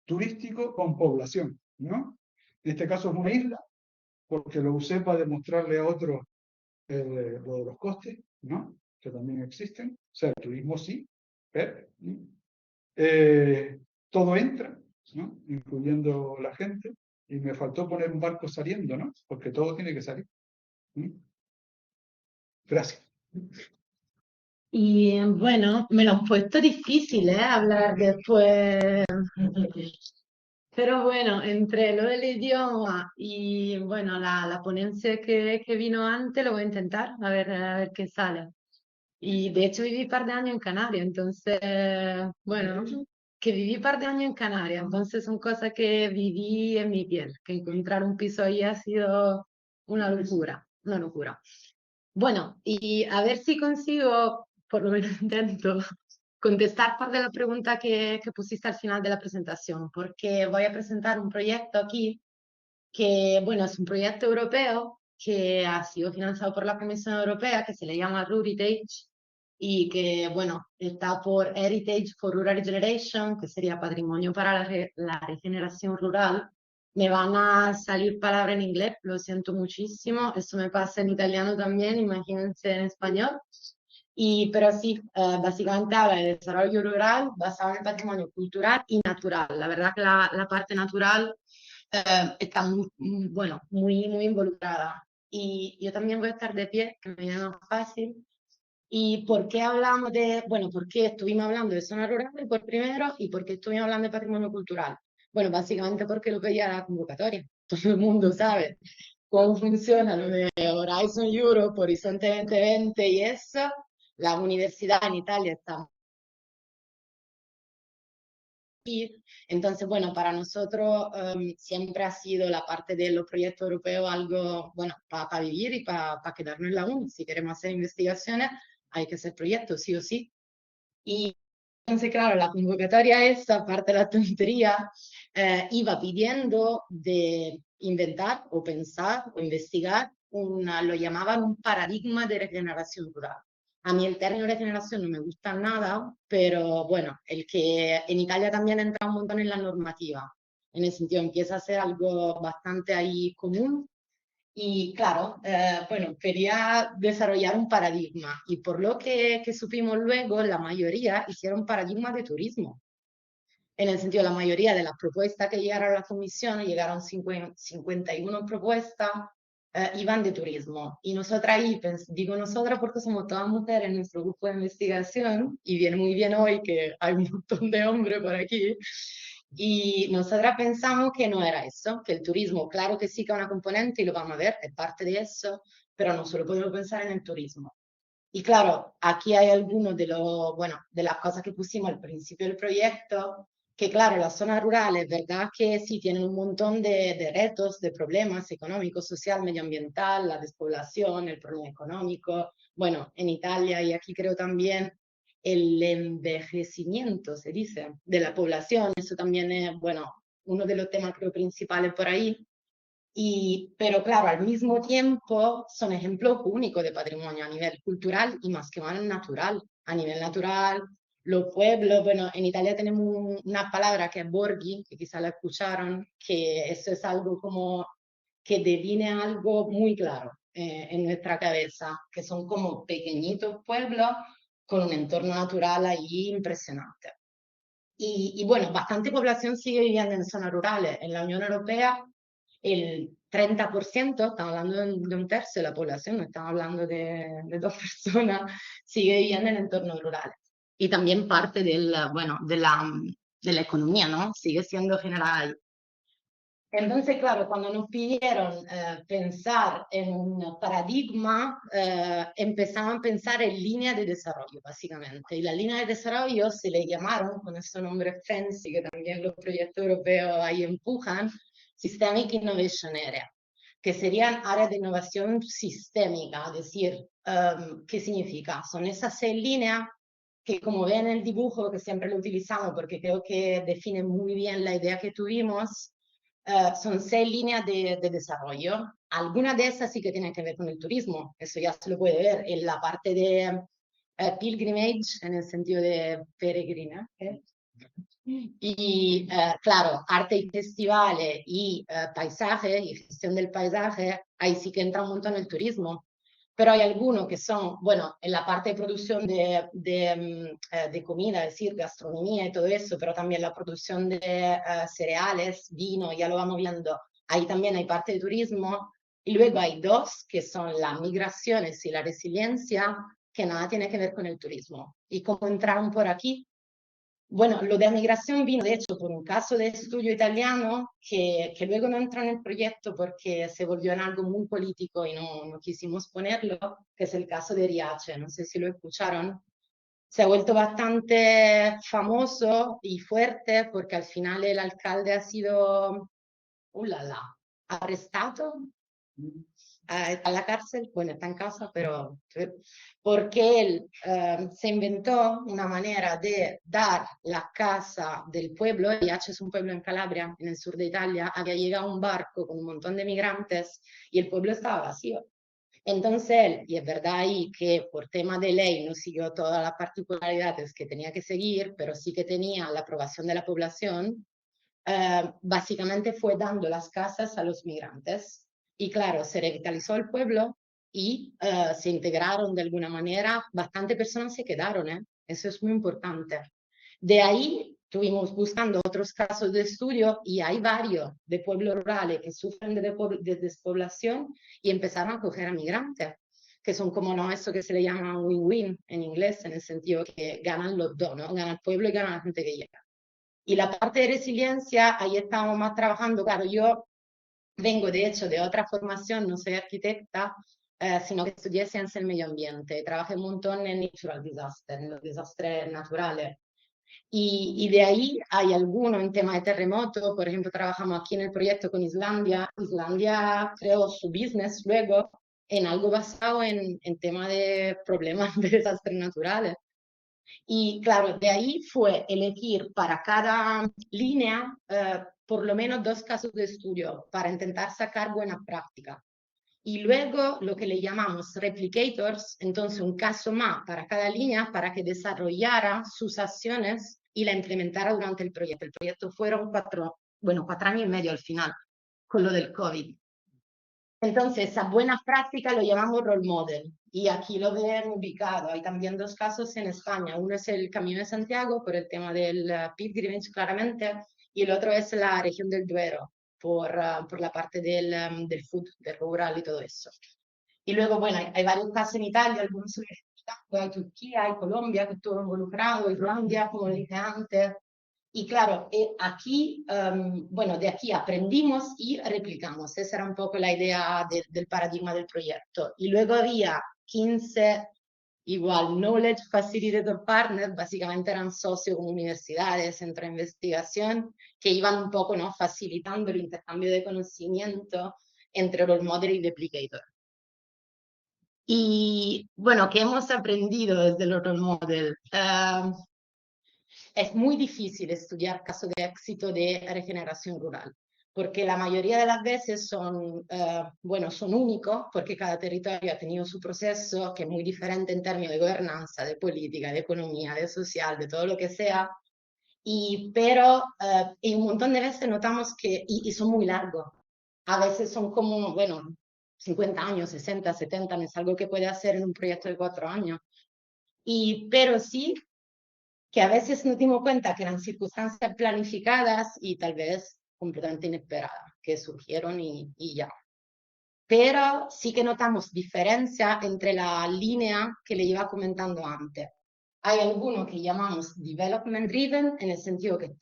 turístico con población, ¿no? En este caso es una isla, porque lo usé para demostrarle a otros lo de los costes, ¿no?, que también existen. O sea, el turismo sí, pero todo entra, ¿no?, incluyendo la gente, y me faltó poner un barco saliendo, ¿no?, porque todo tiene que salir. Gracias. Y bueno, me lo han puesto difícil, hablar después. Pero bueno, entre lo del idioma y bueno, la ponencia que vino antes, lo voy a intentar, a ver qué sale. Y de hecho viví un par de años en Canarias, entonces, bueno, que viví un par de años en Canarias, entonces son cosas que viví en mi piel, que encontrar un piso ahí ha sido una locura, una locura. Bueno, y a ver si consigo, por lo menos intento, contestar par de la pregunta que pusiste al final de la presentación, porque voy a presentar un proyecto aquí que, bueno, es un proyecto europeo que ha sido financiado por la Comisión Europea, que se le llama Ruritage, y que, bueno, está por Heritage for Rural Regeneration, que sería patrimonio para la regeneración rural. Me van a salir palabras en inglés, lo siento muchísimo, eso me pasa en italiano también, imagínense en español. Pero sí, básicamente habla de desarrollo rural basado en el patrimonio cultural y natural. La verdad que la parte natural está bueno, muy involucrada. Y yo también voy a estar de pie, que me viene más fácil. ¿Y por qué hablamos de, bueno, por qué estuvimos hablando de zona rural por primero y por qué estuvimos hablando de patrimonio cultural? Bueno, básicamente porque lo pedía la convocatoria, todo el mundo sabe. cómo funciona lo de Horizon Europe, Horizonte 2020 y eso, la universidad en Italia está aquí. Entonces, bueno, para nosotros siempre ha sido la parte de los proyectos europeos algo, bueno, para vivir y para quedarnos en la uni. Si queremos hacer investigaciones, hay que hacer proyectos, sí o sí. Y entonces, claro, la convocatoria esa, aparte de la tontería, iba pidiendo de inventar o pensar o investigar lo llamaban un paradigma de regeneración rural. A mí el término regeneración no me gusta nada, pero bueno, el que en Italia también entra un montón en la normativa. En el sentido, empieza a ser algo bastante ahí común y claro, bueno, quería desarrollar un paradigma y por lo que supimos luego, la mayoría hicieron paradigmas de turismo. En el sentido, la mayoría de las propuestas que llegaron a la comisión, llegaron 51 propuestas, iban de turismo. Y nosotras ahí, digo nosotras porque somos todas mujeres en nuestro grupo de investigación y viene muy bien hoy que hay un montón de hombres por aquí. Y nosotras pensamos que no era eso, que el turismo, claro que sí que es una componente y lo vamos a ver, es parte de eso, pero no solo podemos pensar en el turismo. Y claro, aquí hay algunos de los, bueno, de las cosas que pusimos al principio del proyecto, que claro, las zonas rurales, verdad que sí tienen un montón de retos, de problemas económicos, social, medioambiental, la despoblación, el problema económico, bueno, en Italia y aquí creo también el envejecimiento, se dice, de la población, eso también es, bueno, uno de los temas creo principales por ahí. Pero claro, al mismo tiempo son ejemplos únicos de patrimonio a nivel cultural y más que más natural. A nivel natural, los pueblos, bueno, en Italia tenemos una palabra que es borghi, que quizá la escucharon, que eso es algo como que define algo muy claro en nuestra cabeza, que son como pequeñitos pueblos con un entorno natural ahí impresionante. Y bueno, bastante población sigue viviendo en zonas rurales. En la Unión Europea el 30%, estamos hablando de un tercio de la población, no estamos hablando de dos personas, sigue viviendo en entornos rurales. Y también parte bueno, de la economía, ¿no? Sigue siendo general. Entonces, claro, cuando nos pidieron pensar en un paradigma, empezaban a pensar en línea de desarrollo, básicamente. Y la línea de desarrollo se le llamaron, con ese nombre fancy que también los proyectos europeos ahí empujan, Systemic Innovation Area, que serían áreas de innovación sistémica, es decir, ¿qué significa? Son esas 6 líneas que como ven en el dibujo, que siempre lo utilizamos porque creo que define muy bien la idea que tuvimos, son 6 líneas de desarrollo. Algunas de esas sí que tienen que ver con el turismo, eso ya se lo puede ver en la parte de pilgrimage, en el sentido de peregrina. Y claro, arte y festivales y paisaje y gestión del paisaje, ahí sí que entra un montón el turismo. Pero hay algunos que son, bueno, en la parte de producción de comida, es decir, gastronomía y todo eso, pero también la producción de cereales, vino, ya lo vamos viendo. Ahí también hay parte de turismo. Y luego hay dos que son las migraciones y la resiliencia, que nada tiene que ver con el turismo. ¿Y cómo entraron por aquí? Bueno, lo de la migración vino de hecho por un caso de estudio italiano que luego no entró en el proyecto porque se volvió en algo muy político y no quisimos ponerlo, que es el caso de Riace, no sé si lo escucharon. Se ha vuelto bastante famoso y fuerte porque al final el alcalde ha sido, arrestado a la cárcel, bueno, está en casa, pero porque él se inventó una manera de dar la casa del pueblo, Riace es un pueblo en Calabria, en el sur de Italia, había llegado un barco con un montón de migrantes y el pueblo estaba vacío. Entonces él, y es verdad ahí que por tema de ley no siguió todas las particularidades que tenía que seguir, pero sí que tenía la aprobación de la población, básicamente fue dando las casas a los migrantes. Y claro, se revitalizó el pueblo y se integraron de alguna manera. Bastante personas se quedaron, ¿eh? Eso es muy importante. De ahí estuvimos buscando otros casos de estudio y hay varios de pueblos rurales que sufren de despoblación y empezaron a coger a migrantes, que son como no eso que se le llama win-win en inglés, en el sentido que ganan los dos, ¿no? Gana el pueblo y gana la gente que llega. Y la parte de resiliencia, ahí estamos más trabajando, claro, yo vengo de hecho de otra formación, no soy arquitecta, sino que estudié ciencia del medio ambiente. Trabajé un montón en natural disaster, en los desastres naturales. Y de ahí hay algunos en tema de terremoto. Por ejemplo, trabajamos aquí en el proyecto con Islandia. Islandia creó su business luego en algo basado en tema de problemas de desastres naturales. Y claro, de ahí fue elegir para cada línea por lo menos 2 casos de estudio para intentar sacar buena práctica. Y luego lo que le llamamos replicators, entonces un caso más para cada línea para que desarrollara sus acciones y la implementara durante el proyecto. El proyecto fueron 4 años y medio al final, con lo del COVID. Entonces, esa buena práctica lo llamamos role model y aquí lo ven ubicado. Hay también 2 casos en España. Uno es el Camino de Santiago por el tema del pilgrimage, claramente, y el otro es la región del Duero por la parte del food, del rural y todo eso. Y luego, bueno, hay varios casos en Italia, algunos son en Turquía, hay Colombia, que estuvo involucrado, Islandia, como dije antes. Y claro, aquí, bueno, de aquí aprendimos y replicamos. Esa era un poco la idea del paradigma del proyecto. Y luego había 15, igual, Knowledge Facilitator Partners, básicamente eran socios como universidades, centros de investigación, que iban un poco, ¿no?, facilitando el intercambio de conocimiento entre role model y replicator. Y bueno, ¿qué hemos aprendido desde el role model? Es muy difícil estudiar casos de éxito de regeneración rural, porque la mayoría de las veces son, bueno, son únicos, porque cada territorio ha tenido su proceso, que es muy diferente en términos de gobernanza, de política, de economía, de social, de todo lo que sea, pero y un montón de veces notamos que, y son muy largos, a veces son como, bueno, 50 años, 60, 70, no es algo que puede hacer en un proyecto de 4 años. Pero sí que a veces nos dimos cuenta que eran circunstancias planificadas y tal vez completamente inesperadas, que surgieron y ya. Pero sí que notamos diferencia entre la línea que le iba comentando antes. Hay algunos que llamamos development driven, en el sentido que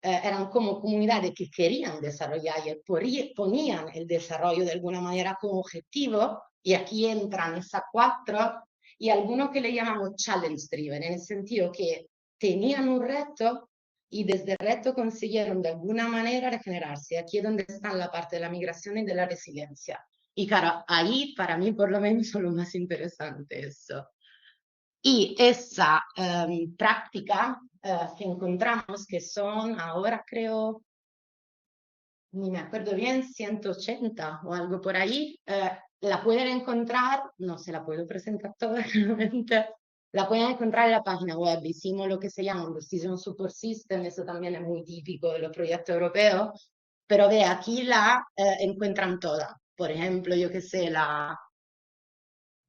eran como comunidades que querían desarrollar y ponían el desarrollo de alguna manera como objetivo, y aquí entran esas 4, y algunos que le llamamos challenge driven, en el sentido que tenían un reto y desde el reto consiguieron de alguna manera regenerarse. Aquí es donde está la parte de la migración y de la resiliencia. Y claro, ahí para mí por lo menos son lo más interesante eso. Y esa práctica que encontramos, que son ahora creo, ni me acuerdo bien, 180 o algo por ahí, la pueden encontrar, no se la puedo presentar toda realmente, la pueden encontrar en la página web. Hicimos lo que se llama un Decision Support System, eso también es muy típico de los proyectos europeos, pero ve, aquí la encuentran toda. Por ejemplo, yo que sé, la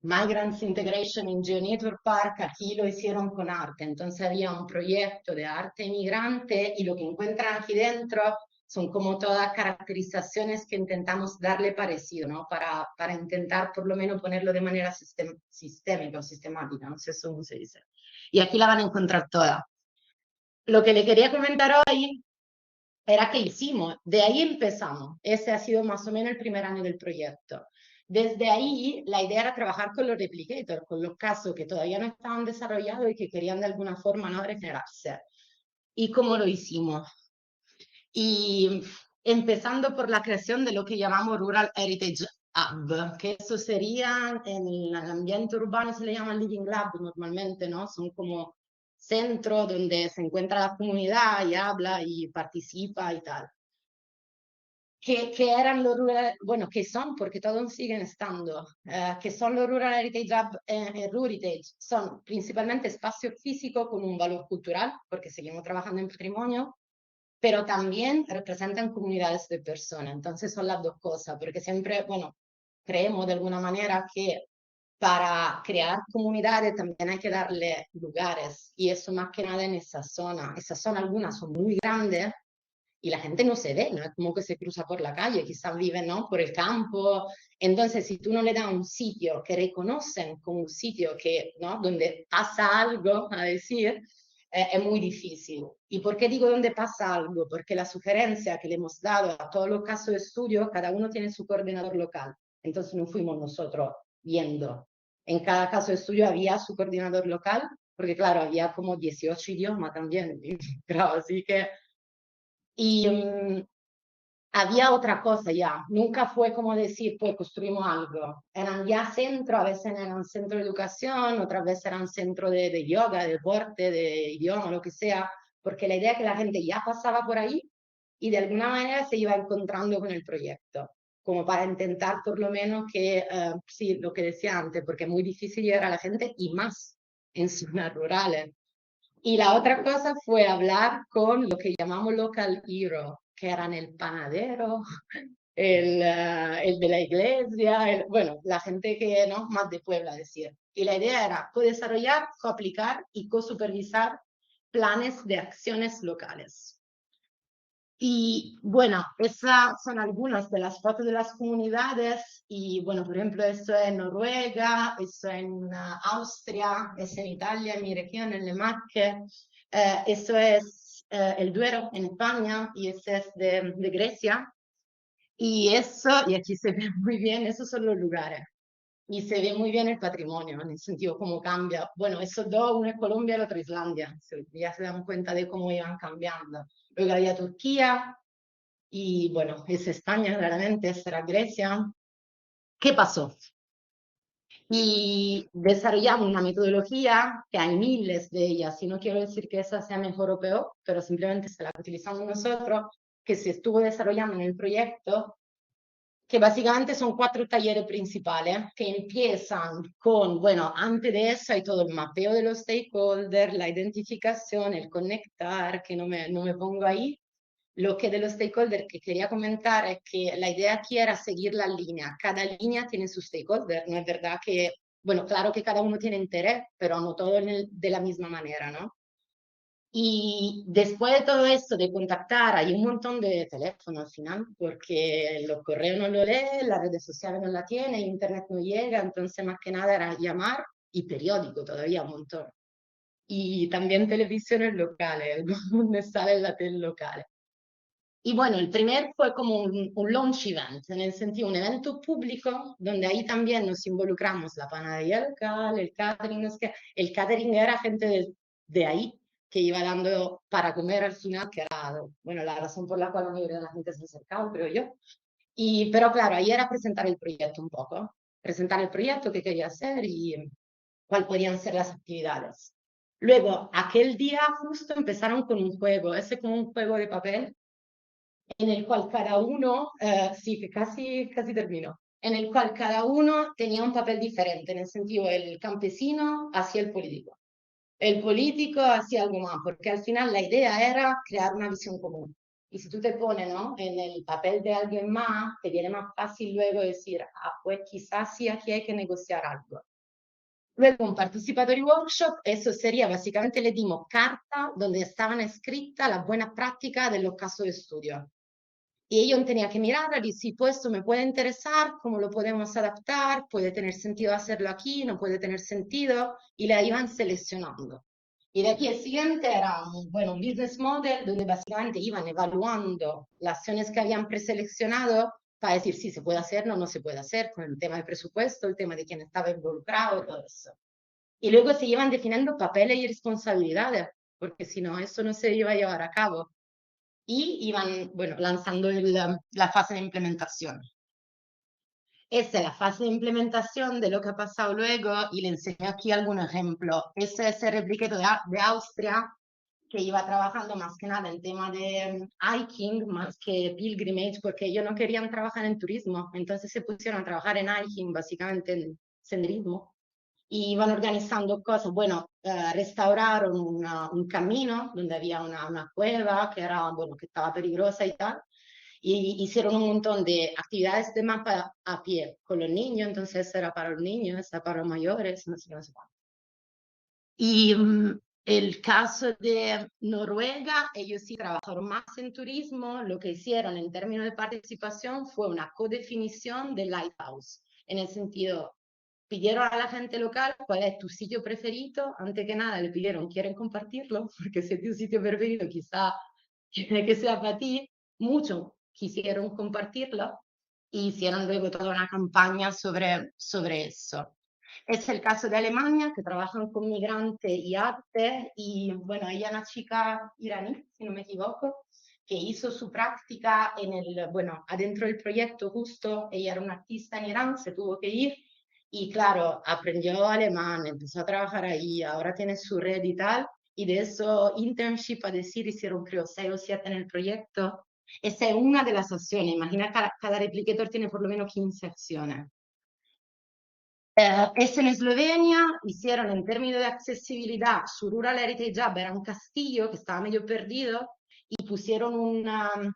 Migrants Integration in Geonetwork Park, aquí lo hicieron con arte, entonces había un proyecto de arte migrante y lo que encuentran aquí dentro son como todas caracterizaciones que intentamos darle parecido, ¿no? Para intentar por lo menos ponerlo de manera sistémica o sistemática, no sé cómo se dice. Y aquí la van a encontrar todas. Lo que le quería comentar hoy era que hicimos, de ahí empezamos. Ese ha sido más o menos el primer año del proyecto. Desde ahí, la idea era trabajar con los replicators, con los casos que todavía no estaban desarrollados y que querían de alguna forma no regenerarse. ¿Y cómo lo hicimos? Y empezando por la creación de lo que llamamos Rural Heritage Hub, que eso sería, en el ambiente urbano se le llama Living Lab normalmente, ¿no? Son como centros donde se encuentra la comunidad y habla y participa y tal. Que eran los rural, bueno, que son, porque todos siguen estando, que son los Rural Heritage Hub Ruritage, son principalmente espacio físico con un valor cultural, porque seguimos trabajando en patrimonio, pero también representan comunidades de personas. Entonces son las 2 cosas, porque siempre, bueno, creemos de alguna manera que para crear comunidades también hay que darle lugares, y eso más que nada en esa zona. Esas zonas algunas son muy grandes y la gente no se ve, no es como que se cruza por la calle, quizás vive, ¿no?, por el campo. Entonces, si tú no le das un sitio que reconocen como un sitio que, ¿no?, donde pasa algo, a decir, es muy difícil. ¿Y por qué digo dónde pasa algo? Porque la sugerencia que le hemos dado a todos los casos de estudio, cada uno tiene su coordinador local. Entonces no fuimos nosotros viendo. En cada caso de estudio había su coordinador local, porque claro, había como 18 idiomas también. Claro, así que... Y había otra cosa ya, nunca fue como decir, pues construimos algo. Eran ya centros, a veces eran centro de educación, otras veces eran centro de yoga, de deporte, de idioma, lo que sea, porque la idea es que la gente ya pasaba por ahí y de alguna manera se iba encontrando con el proyecto, como para intentar por lo menos que, sí, lo que decía antes, porque es muy difícil llegar a la gente y más en zonas rurales. Y la otra cosa fue hablar con lo que llamamos local hero, que eran el panadero, el de la iglesia, bueno, la gente que no, más de Puebla, decir. Y la idea era co-desarrollar, co-aplicar y co-supervisar planes de acciones locales. Y bueno, esas son algunas de las fotos de las comunidades y bueno, por ejemplo, eso es en Noruega, eso en Austria, eso en Italia, en mi región, en Le Marche, eso es el Duero en España y ese es de Grecia. Y eso, y aquí se ve muy bien, esos son los lugares. Y se ve muy bien el patrimonio, en el sentido cómo cambia. Bueno, esos dos, uno es Colombia y el otro Islandia. Ya se dan cuenta de cómo iban cambiando. Luego había Turquía, y bueno, es España, claramente, esa era Grecia. ¿Qué pasó? Y desarrollamos una metodología, que hay miles de ellas, y no quiero decir que esa sea mejor o peor, pero simplemente se la utilizamos nosotros, que se estuvo desarrollando en el proyecto, que básicamente son 4 talleres principales, que empiezan con, bueno, antes de eso hay todo el mapeo de los stakeholders, la identificación, el conectar, que no me pongo ahí. Lo que de los stakeholders que quería comentar es que la idea aquí era seguir la línea. Cada línea tiene su stakeholder. No es verdad que, bueno, claro que cada uno tiene interés, pero no todo de la misma manera, ¿no? Y después de todo esto, de contactar, hay un montón de teléfonos al final, porque los correos no lo leen, las redes sociales no la tienen, internet no llega, entonces más que nada era llamar y periódico todavía un montón. Y también televisiones locales, donde sale la tele local. Y bueno, el primer fue como un launch event, en el sentido, un evento público, donde ahí también nos involucramos, la panadería local, el catering, el catering era gente de ahí, que iba dando para comer al final, que era, bueno, la razón por la cual la mayoría de la gente se acercaba, creo yo. Pero claro, ahí era presentar el proyecto un poco, presentar el proyecto, qué quería hacer y cuáles podían ser las actividades. Luego, aquel día justo empezaron con un juego, ese como un juego de papel, en el cual cada uno, sí, que casi termino, en el cual cada uno tenía un papel diferente, en el sentido el campesino hacia el político hacia algo más, porque al final la idea era crear una visión común. Y si tú te pones, ¿no?, en el papel de alguien más, te viene más fácil luego decir, ah, pues quizás sí aquí hay que negociar algo. Luego un participatory workshop, eso sería básicamente le dimos cartas donde estaban escritas las buenas prácticas de los casos de estudio. Y ellos tenían que mirar y decir, pues esto me puede interesar, cómo lo podemos adaptar, puede tener sentido hacerlo aquí, no puede tener sentido, y la iban seleccionando. Y de aquí el siguiente era bueno, un business model donde básicamente iban evaluando las acciones que habían preseleccionado para decir si se puede hacer o no se puede hacer, con el tema de presupuesto, el tema de quién estaba involucrado, todo eso. Y luego se iban definiendo papeles y responsabilidades, porque si no, eso no se iba a llevar a cabo. Y iban, bueno, lanzando la fase de implementación. Esa es la fase de implementación de lo que ha pasado luego y le enseño aquí algún ejemplo. Ese es el repliqueto de Austria, que iba trabajando más que nada en tema de hiking, más que pilgrimage, porque ellos no querían trabajar en turismo, entonces se pusieron a trabajar en hiking, básicamente en senderismo. Y iban organizando cosas. Bueno, restauraron un camino donde había una cueva que era, bueno, que estaba peligrosa y tal. Y hicieron un montón de actividades de mapa a pie con los niños, entonces era para los niños, era para los mayores, no sé, no sé cuánto. Y el caso de Noruega, ellos sí trabajaron más en turismo, lo que hicieron en términos de participación fue una codefinición del Lighthouse, en el sentido, pidieron a la gente local cuál es tu sitio preferido. Antes que nada le pidieron, ¿quieren compartirlo? Porque si es tu sitio preferido, quizá quiere que sea para ti. Muchos quisieron compartirlo y hicieron luego toda una campaña sobre eso. Es el caso de Alemania, que trabajan con migrantes y arte, y bueno, ella es una chica iraní, si no me equivoco, que hizo su práctica bueno, adentro del proyecto justo, ella era una artista en Irán, se tuvo que ir, y claro, aprendió alemán, empezó a trabajar ahí, ahora tiene su red y tal, y de eso internship, a decir, hicieron creo 6 o 7 en el proyecto. Esa es una de las acciones, imagina cada replicator tiene por lo menos 15 acciones. Eso en Eslovenia hicieron en términos de accesibilidad, su Rural Heritage Hub era un castillo que estaba medio perdido y pusieron un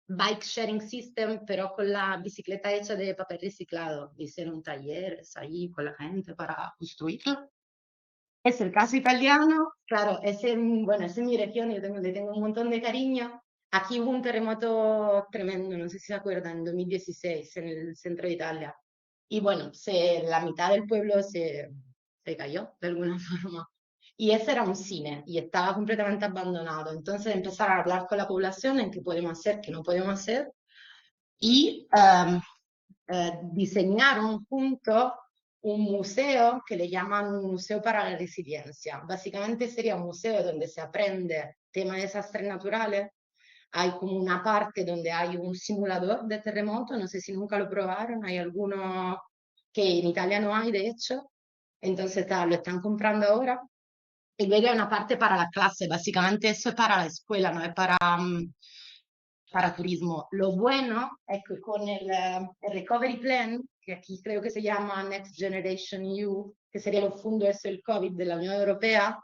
bike sharing system, pero con la bicicleta hecha de papel reciclado. Hicieron talleres ahí con la gente para construirlo. Es el caso italiano, claro, bueno, es en mi región, yo le tengo un montón de cariño. Aquí hubo un terremoto tremendo, no sé si se acuerdan, en 2016 en el centro de Italia. Y bueno, la mitad del pueblo se cayó de alguna forma. Y ese era un cine y estaba completamente abandonado. Entonces empezaron a hablar con la población en qué podemos hacer, qué no podemos hacer. Y diseñaron juntos un museo que le llaman un museo para la resiliencia. Básicamente sería un museo donde se aprende temas de desastres naturales. Hay como una parte donde hay un simulador de terremoto, no sé si nunca lo probaron, hay algunos que en Italia no hay, de hecho, entonces lo están comprando ahora. Y luego hay una parte para la clase, básicamente eso es para la escuela, no es para turismo. Lo bueno es que con el Recovery Plan, que aquí creo que se llama Next Generation EU, que sería los fondos del COVID de la Unión Europea,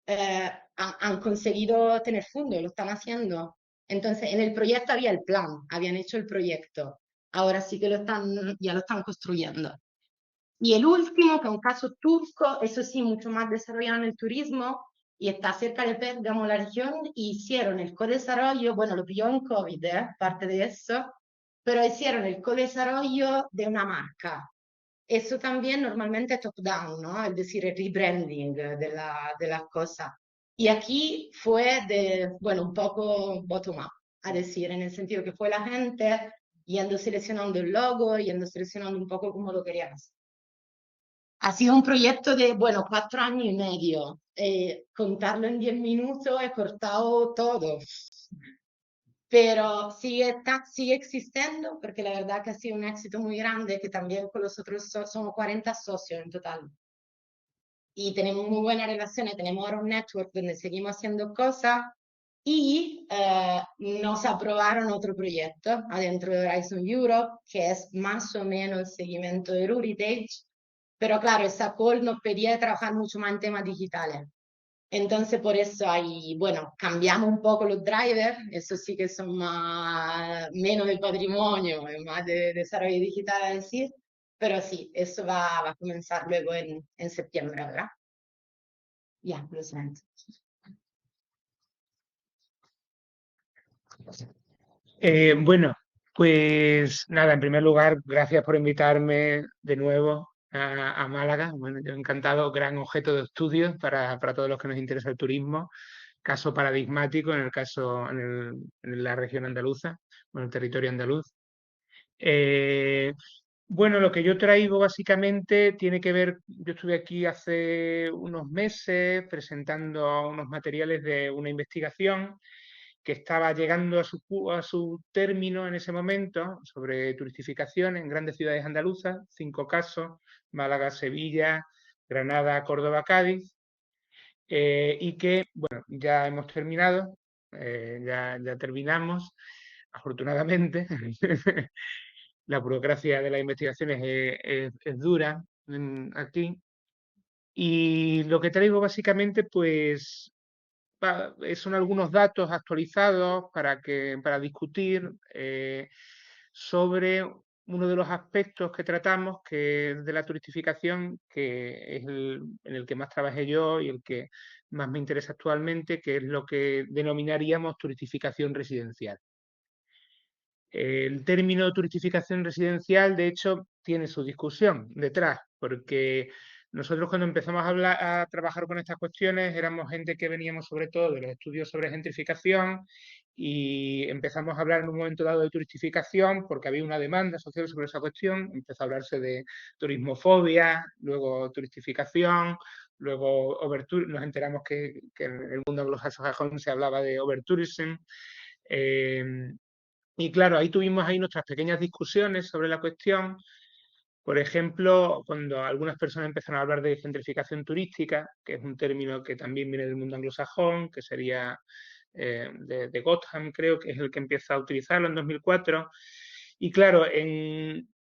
han conseguido tener fondos, lo están haciendo. Entonces, en el proyecto había el plan, habían hecho el proyecto. Ahora sí que ya lo están construyendo. Y el último, que es un caso turco, eso sí, mucho más desarrollado en el turismo, y está cerca de Pérgamo, la región, y hicieron el co-desarrollo, bueno, lo pilló en COVID, parte de eso, pero hicieron el co-desarrollo de una marca. Eso también normalmente es top-down, ¿no? Es decir, el rebranding de la cosa. Y aquí fue bueno, un poco bottom-up, a decir, en el sentido que fue la gente yendo seleccionando el logo, yendo seleccionando un poco cómo lo querían hacer. Ha sido un proyecto de, bueno, 4 años y medio. Contarlo en 10 minutos he cortado todo. Pero sigue existiendo, porque la verdad que ha sido un éxito muy grande, que también con los otros somos 40 socios en total. Y tenemos muy buenas relaciones, tenemos ahora un network donde seguimos haciendo cosas y nos aprobaron otro proyecto adentro de Horizon Europe, que es más o menos el seguimiento de Heritage, pero claro, esa call nos pedía trabajar mucho más en temas digitales. Entonces, por eso bueno, cambiamos un poco los drivers, eso sí que son menos de patrimonio, más de desarrollo digital, a decir, pero sí, eso va a comenzar luego en septiembre, ¿verdad? Ya, lo siento. Bueno, pues nada, en primer lugar, gracias por invitarme de nuevo a Málaga. Bueno, yo encantado, gran objeto de estudio para todos los que nos interesa el turismo. Caso paradigmático en la región andaluza, en el territorio andaluz. Bueno, lo que yo traigo básicamente tiene que ver, yo estuve aquí hace unos meses presentando unos materiales de una investigación que estaba llegando a su término en ese momento sobre turistificación en grandes ciudades andaluzas, 5 casos, Málaga, Sevilla, Granada, Córdoba, Cádiz, y que, bueno, ya hemos terminado, ya terminamos, afortunadamente. La burocracia de las investigaciones es dura aquí. Y lo que traigo básicamente, pues, son algunos datos actualizados para discutir sobre uno de los aspectos que tratamos, que es de la turistificación, que es en el que más trabajé yo y el que más me interesa actualmente, que es lo que denominaríamos turistificación residencial. El término turistificación residencial, de hecho, tiene su discusión detrás, porque nosotros cuando empezamos a trabajar con estas cuestiones éramos gente que veníamos sobre todo de los estudios sobre gentrificación y empezamos a hablar en un momento dado de turistificación porque había una demanda social sobre esa cuestión, empezó a hablarse de turismofobia, luego turistificación, luego nos enteramos que en el mundo anglosajón se hablaba de overtourism. Y claro, ahí tuvimos nuestras pequeñas discusiones sobre la cuestión. Por ejemplo, cuando algunas personas empezaron a hablar de gentrificación turística, que es un término que también viene del mundo anglosajón, que sería de Gotham, creo que es el que empieza a utilizarlo en 2004. Y claro,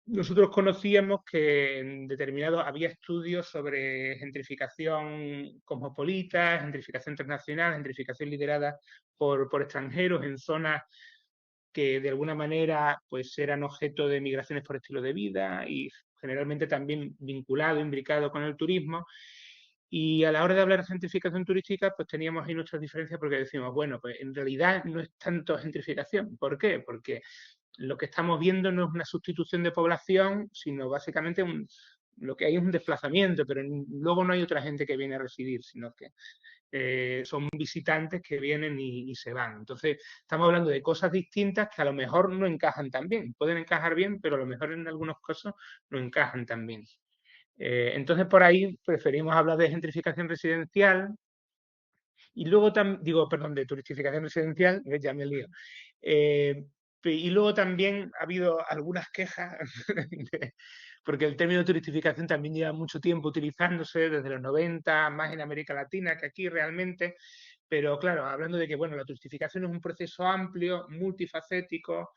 nosotros conocíamos que en determinado había estudios sobre gentrificación cosmopolita, gentrificación transnacional, gentrificación liderada por extranjeros en zonas que de alguna manera pues eran objeto de migraciones por estilo de vida y generalmente también vinculado, imbricado con el turismo. Y a la hora de hablar de gentrificación turística, pues teníamos ahí nuestras diferencias porque decimos, bueno, pues en realidad no es tanto gentrificación. ¿Por qué? Porque lo que estamos viendo no es una sustitución de población, sino básicamente lo que hay es un desplazamiento, pero luego no hay otra gente que viene a residir, sino que son visitantes que vienen y se van. Entonces, estamos hablando de cosas distintas que a lo mejor no encajan tan bien. Pueden encajar bien, pero a lo mejor en algunos casos no encajan tan bien. Entonces, por ahí preferimos hablar de gentrificación residencial y luego también, digo, perdón, de turistificación residencial, ya me lío. Y luego también ha habido algunas quejas, porque el término turistificación también lleva mucho tiempo utilizándose, desde los 90, más en América Latina que aquí realmente, pero claro, hablando de que bueno, la turistificación es un proceso amplio, multifacético,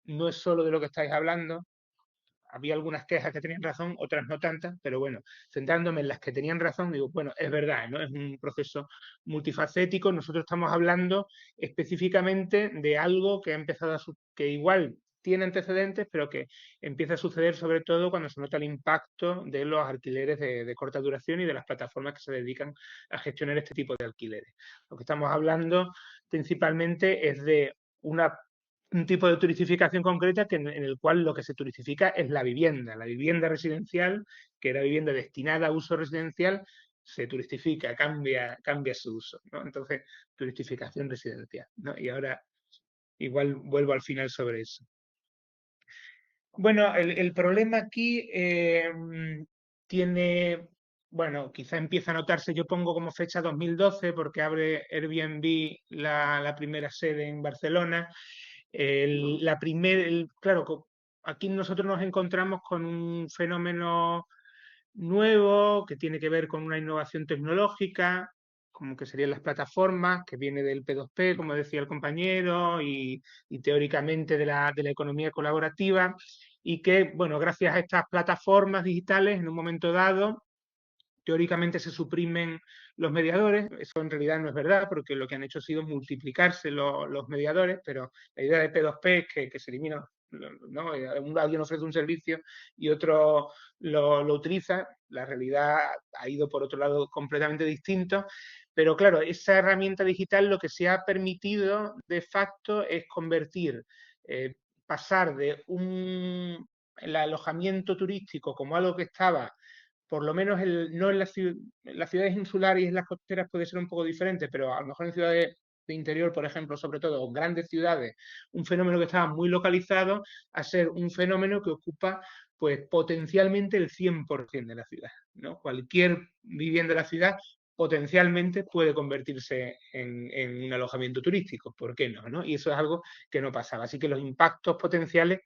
no es solo de lo que estáis hablando. Había algunas quejas que tenían razón, otras no tantas, pero bueno, centrándome en las que tenían razón, digo, bueno, es verdad, ¿no? Es un proceso multifacético. Nosotros estamos hablando específicamente de algo que ha empezado que igual tiene antecedentes, pero que empieza a suceder sobre todo cuando se nota el impacto de los alquileres de corta duración y de las plataformas que se dedican a gestionar este tipo de alquileres. Lo que estamos hablando principalmente es de un tipo de turistificación concreta en el cual lo que se turistifica es la vivienda residencial, que era vivienda destinada a uso residencial, se turistifica, cambia su uso, ¿no? Entonces, turistificación residencial, ¿no? Y ahora igual vuelvo al final sobre eso. Bueno, el problema aquí tiene, bueno, quizá empieza a notarse, yo pongo como fecha 2012 porque abre Airbnb la primera sede en Barcelona. Claro, aquí nosotros nos encontramos con un fenómeno nuevo que tiene que ver con una innovación tecnológica, como que serían las plataformas, que viene del P2P, como decía el compañero, y teóricamente de la economía colaborativa, y que, bueno, gracias a estas plataformas digitales, en un momento dado, teóricamente se suprimen los mediadores. Eso en realidad no es verdad, porque lo que han hecho ha sido multiplicarse los mediadores, pero la idea de P2P es que se elimina, ¿no? Alguien ofrece un servicio y otro lo utiliza. La realidad ha ido por otro lado completamente distinto. Pero claro, esa herramienta digital lo que se ha permitido de facto es convertir, pasar de el alojamiento turístico como algo que estaba por lo menos no en las ciudades insulares y en las costeras puede ser un poco diferente, pero a lo mejor en ciudades de interior, por ejemplo, sobre todo, o grandes ciudades, un fenómeno que estaba muy localizado a ser un fenómeno que ocupa pues potencialmente el 100% de la ciudad, ¿no? Cualquier vivienda de la ciudad potencialmente puede convertirse en un alojamiento turístico, ¿por qué no, no? Y eso es algo que no pasaba. Así que los impactos potenciales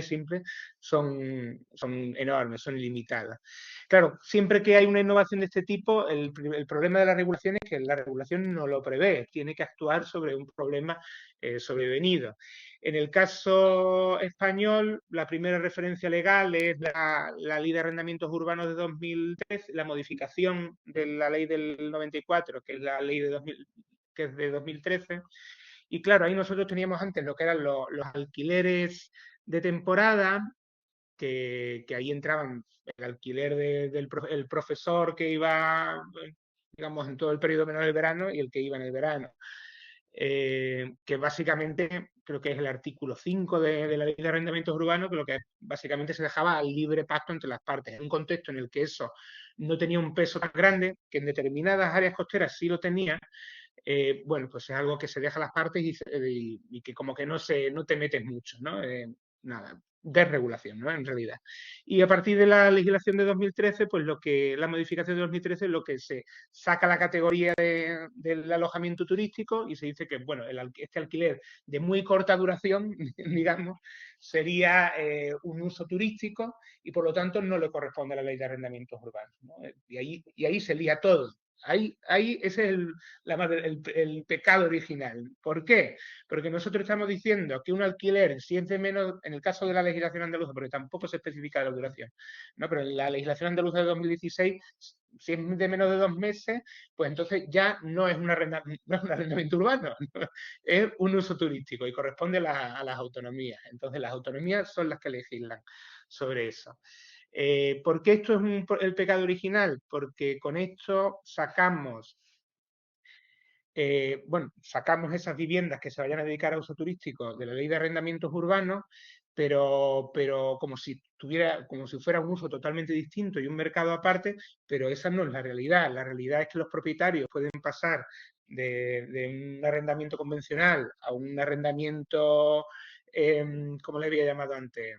siempre, son enormes, son ilimitadas. Claro, siempre que hay una innovación de este tipo, el problema de la regulación es que la regulación no lo prevé, tiene que actuar sobre un problema sobrevenido. En el caso español, la primera referencia legal es la Ley de Arrendamientos Urbanos de 2003, la modificación de la Ley del 94, que es la Ley que es de 2013. Y claro, ahí nosotros teníamos antes lo que eran los alquileres de temporada, que ahí entraban el alquiler del profesor que iba, digamos, en todo el periodo menor del verano y el que iba en el verano. Que básicamente creo que es el artículo 5 de la Ley de Arrendamientos Urbanos, que lo que básicamente se dejaba al libre pacto entre las partes, en un contexto en el que eso no tenía un peso tan grande, que en determinadas áreas costeras sí lo tenía. Bueno, pues es algo que se deja a las partes y que como que no te metes mucho, ¿no? Nada, desregulación, ¿no? En realidad. Y a partir de la legislación de 2013, pues la modificación de 2013, lo que se saca la categoría del alojamiento turístico y se dice que, bueno, este alquiler de muy corta duración, digamos, sería un uso turístico y por lo tanto no le corresponde a la ley de arrendamientos urbanos, ¿no? Y ahí se lía todo. Ahí ese es el pecado original. ¿Por qué? Porque nosotros estamos diciendo que un alquiler, si es de menos, en el caso de la legislación andaluza, porque tampoco se especifica la duración, ¿no? Pero en la legislación andaluza de 2016, si es de menos de 2 meses, pues entonces ya no es un arrendamiento urbano, ¿no? Es un uso turístico y corresponde a las autonomías. Entonces las autonomías son las que legislan sobre eso. ¿Por qué esto es el pecado original? Porque con esto sacamos esas viviendas que se vayan a dedicar a uso turístico de la ley de arrendamientos urbanos, pero como si fuera un uso totalmente distinto y un mercado aparte, pero esa no es la realidad. La realidad es que los propietarios pueden pasar de un arrendamiento convencional a un arrendamiento, ¿cómo le había llamado antes?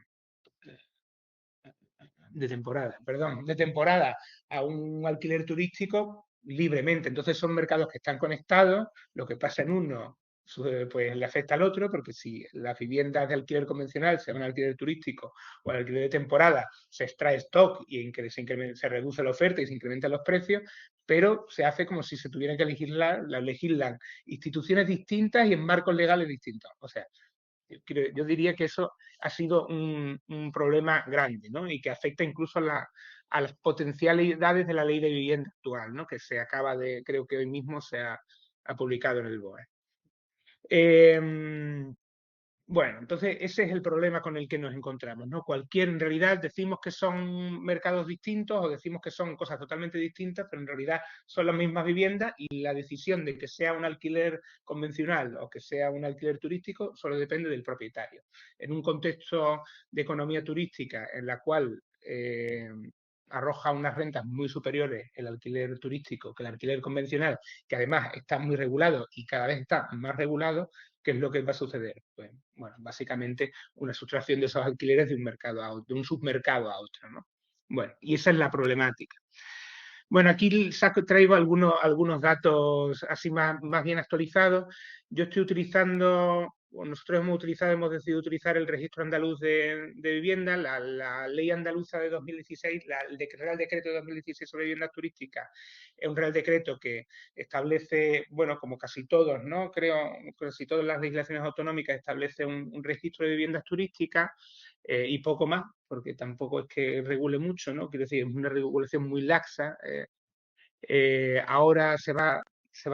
De temporada a un alquiler turístico libremente. Entonces son mercados que están conectados, lo que pasa en uno pues le afecta al otro, porque si las viviendas de alquiler convencional se van al alquiler turístico o al alquiler de temporada, se extrae stock y se reduce la oferta y se incrementan los precios, pero se hace como si se tuvieran que legislan instituciones distintas y en marcos legales distintos. O sea, yo diría que eso ha sido un problema grande, ¿no? Y que afecta incluso a las potencialidades de la ley de vivienda actual, ¿no? Que se acaba creo que hoy mismo se ha publicado en el BOE. Bueno, entonces ese es el problema con el que nos encontramos, ¿no? En realidad decimos que son mercados distintos o decimos que son cosas totalmente distintas, pero en realidad son las mismas viviendas y la decisión de que sea un alquiler convencional o que sea un alquiler turístico solo depende del propietario. En un contexto de economía turística en la cual arroja unas rentas muy superiores el alquiler turístico que el alquiler convencional, que además está muy regulado y cada vez está más regulado, ¿qué es lo que va a suceder? Pues, bueno, básicamente una sustracción de esos alquileres de un submercado a otro, ¿no? Bueno, y esa es la problemática. Bueno, aquí traigo algunos datos así más bien actualizados. Yo estoy utilizando, nosotros hemos decidido utilizar el registro andaluz de vivienda, la ley andaluza de 2016, el Real Decreto de 2016 sobre viviendas turísticas, es un Real Decreto que establece, bueno, como casi todos, ¿no? Creo, casi todas las legislaciones autonómicas establece un registro de viviendas turísticas y poco más, porque tampoco es que regule mucho, ¿no? Quiero decir, es una regulación muy laxa. Ahora se va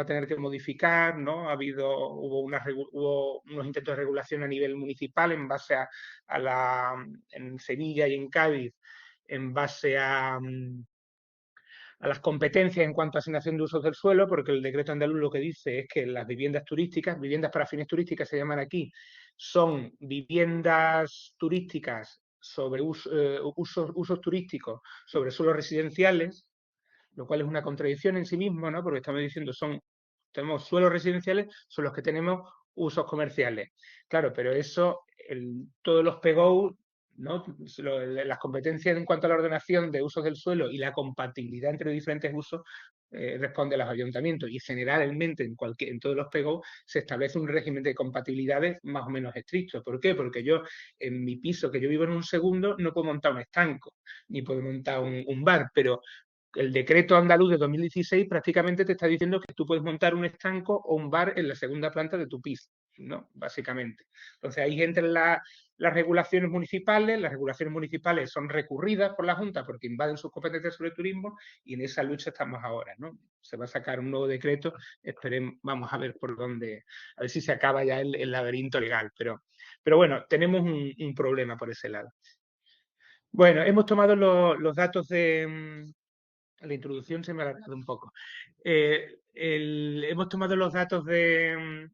a tener que modificar, ¿no? Hubo unos intentos de regulación a nivel municipal en base en Sevilla y en Cádiz, en base a las competencias en cuanto a asignación de usos del suelo, porque el decreto andaluz lo que dice es que las viviendas turísticas, viviendas para fines turísticas se llaman aquí, son viviendas turísticas sobre usos turísticos sobre suelos residenciales, lo cual es una contradicción en sí mismo, ¿no? Porque estamos diciendo tenemos suelos residenciales, son los que tenemos usos comerciales. Claro, pero eso, todos los PGO, ¿no? Las competencias en cuanto a la ordenación de usos del suelo y la compatibilidad entre diferentes usos responde a los ayuntamientos y generalmente en todos los PGO se establece un régimen de compatibilidades más o menos estricto. ¿Por qué? Porque yo en mi piso, que yo vivo en un segundo, no puedo montar un estanco ni puedo montar un bar, pero el decreto andaluz de 2016 prácticamente te está diciendo que tú puedes montar un estanco o un bar en la segunda planta de tu piso, ¿no? Básicamente. Entonces ahí entran las regulaciones municipales. Las regulaciones municipales son recurridas por la Junta porque invaden sus competencias sobre el turismo y en esa lucha estamos ahora, ¿no? Se va a sacar un nuevo decreto, vamos a ver por dónde, a ver si se acaba ya el laberinto legal, pero bueno, tenemos un problema por ese lado. Bueno, hemos tomado los datos de... La introducción se me ha alargado un poco. Hemos tomado los datos de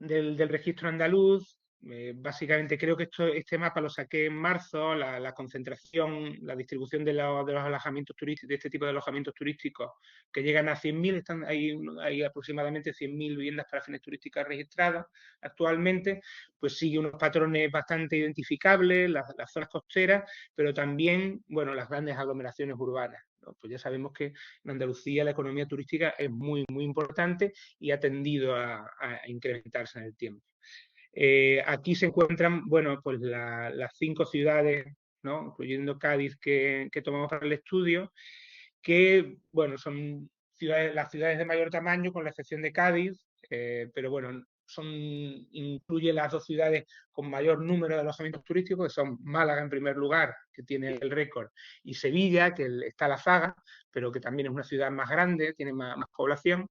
del registro andaluz. Básicamente creo que este mapa lo saqué en marzo, la concentración, la distribución de los alojamientos turísticos, de este tipo de alojamientos turísticos que llegan a 100.000, hay aproximadamente 100.000 viviendas para fines turísticos registradas actualmente, pues sigue unos patrones bastante identificables, las zonas costeras, pero también, bueno, las grandes aglomeraciones urbanas, ¿no? Pues ya sabemos que en Andalucía la economía turística es muy, muy importante y ha tendido a incrementarse en el tiempo. Aquí se encuentran, bueno, pues las 5 ciudades, ¿no?, incluyendo Cádiz, que tomamos para el estudio, que, bueno, son las ciudades de mayor tamaño, con la excepción de Cádiz, pero bueno, incluye las 2 ciudades con mayor número de alojamientos turísticos, que son Málaga en primer lugar, que tiene el récord, y Sevilla, que está la Zaga, pero que también es una ciudad más grande, tiene más población.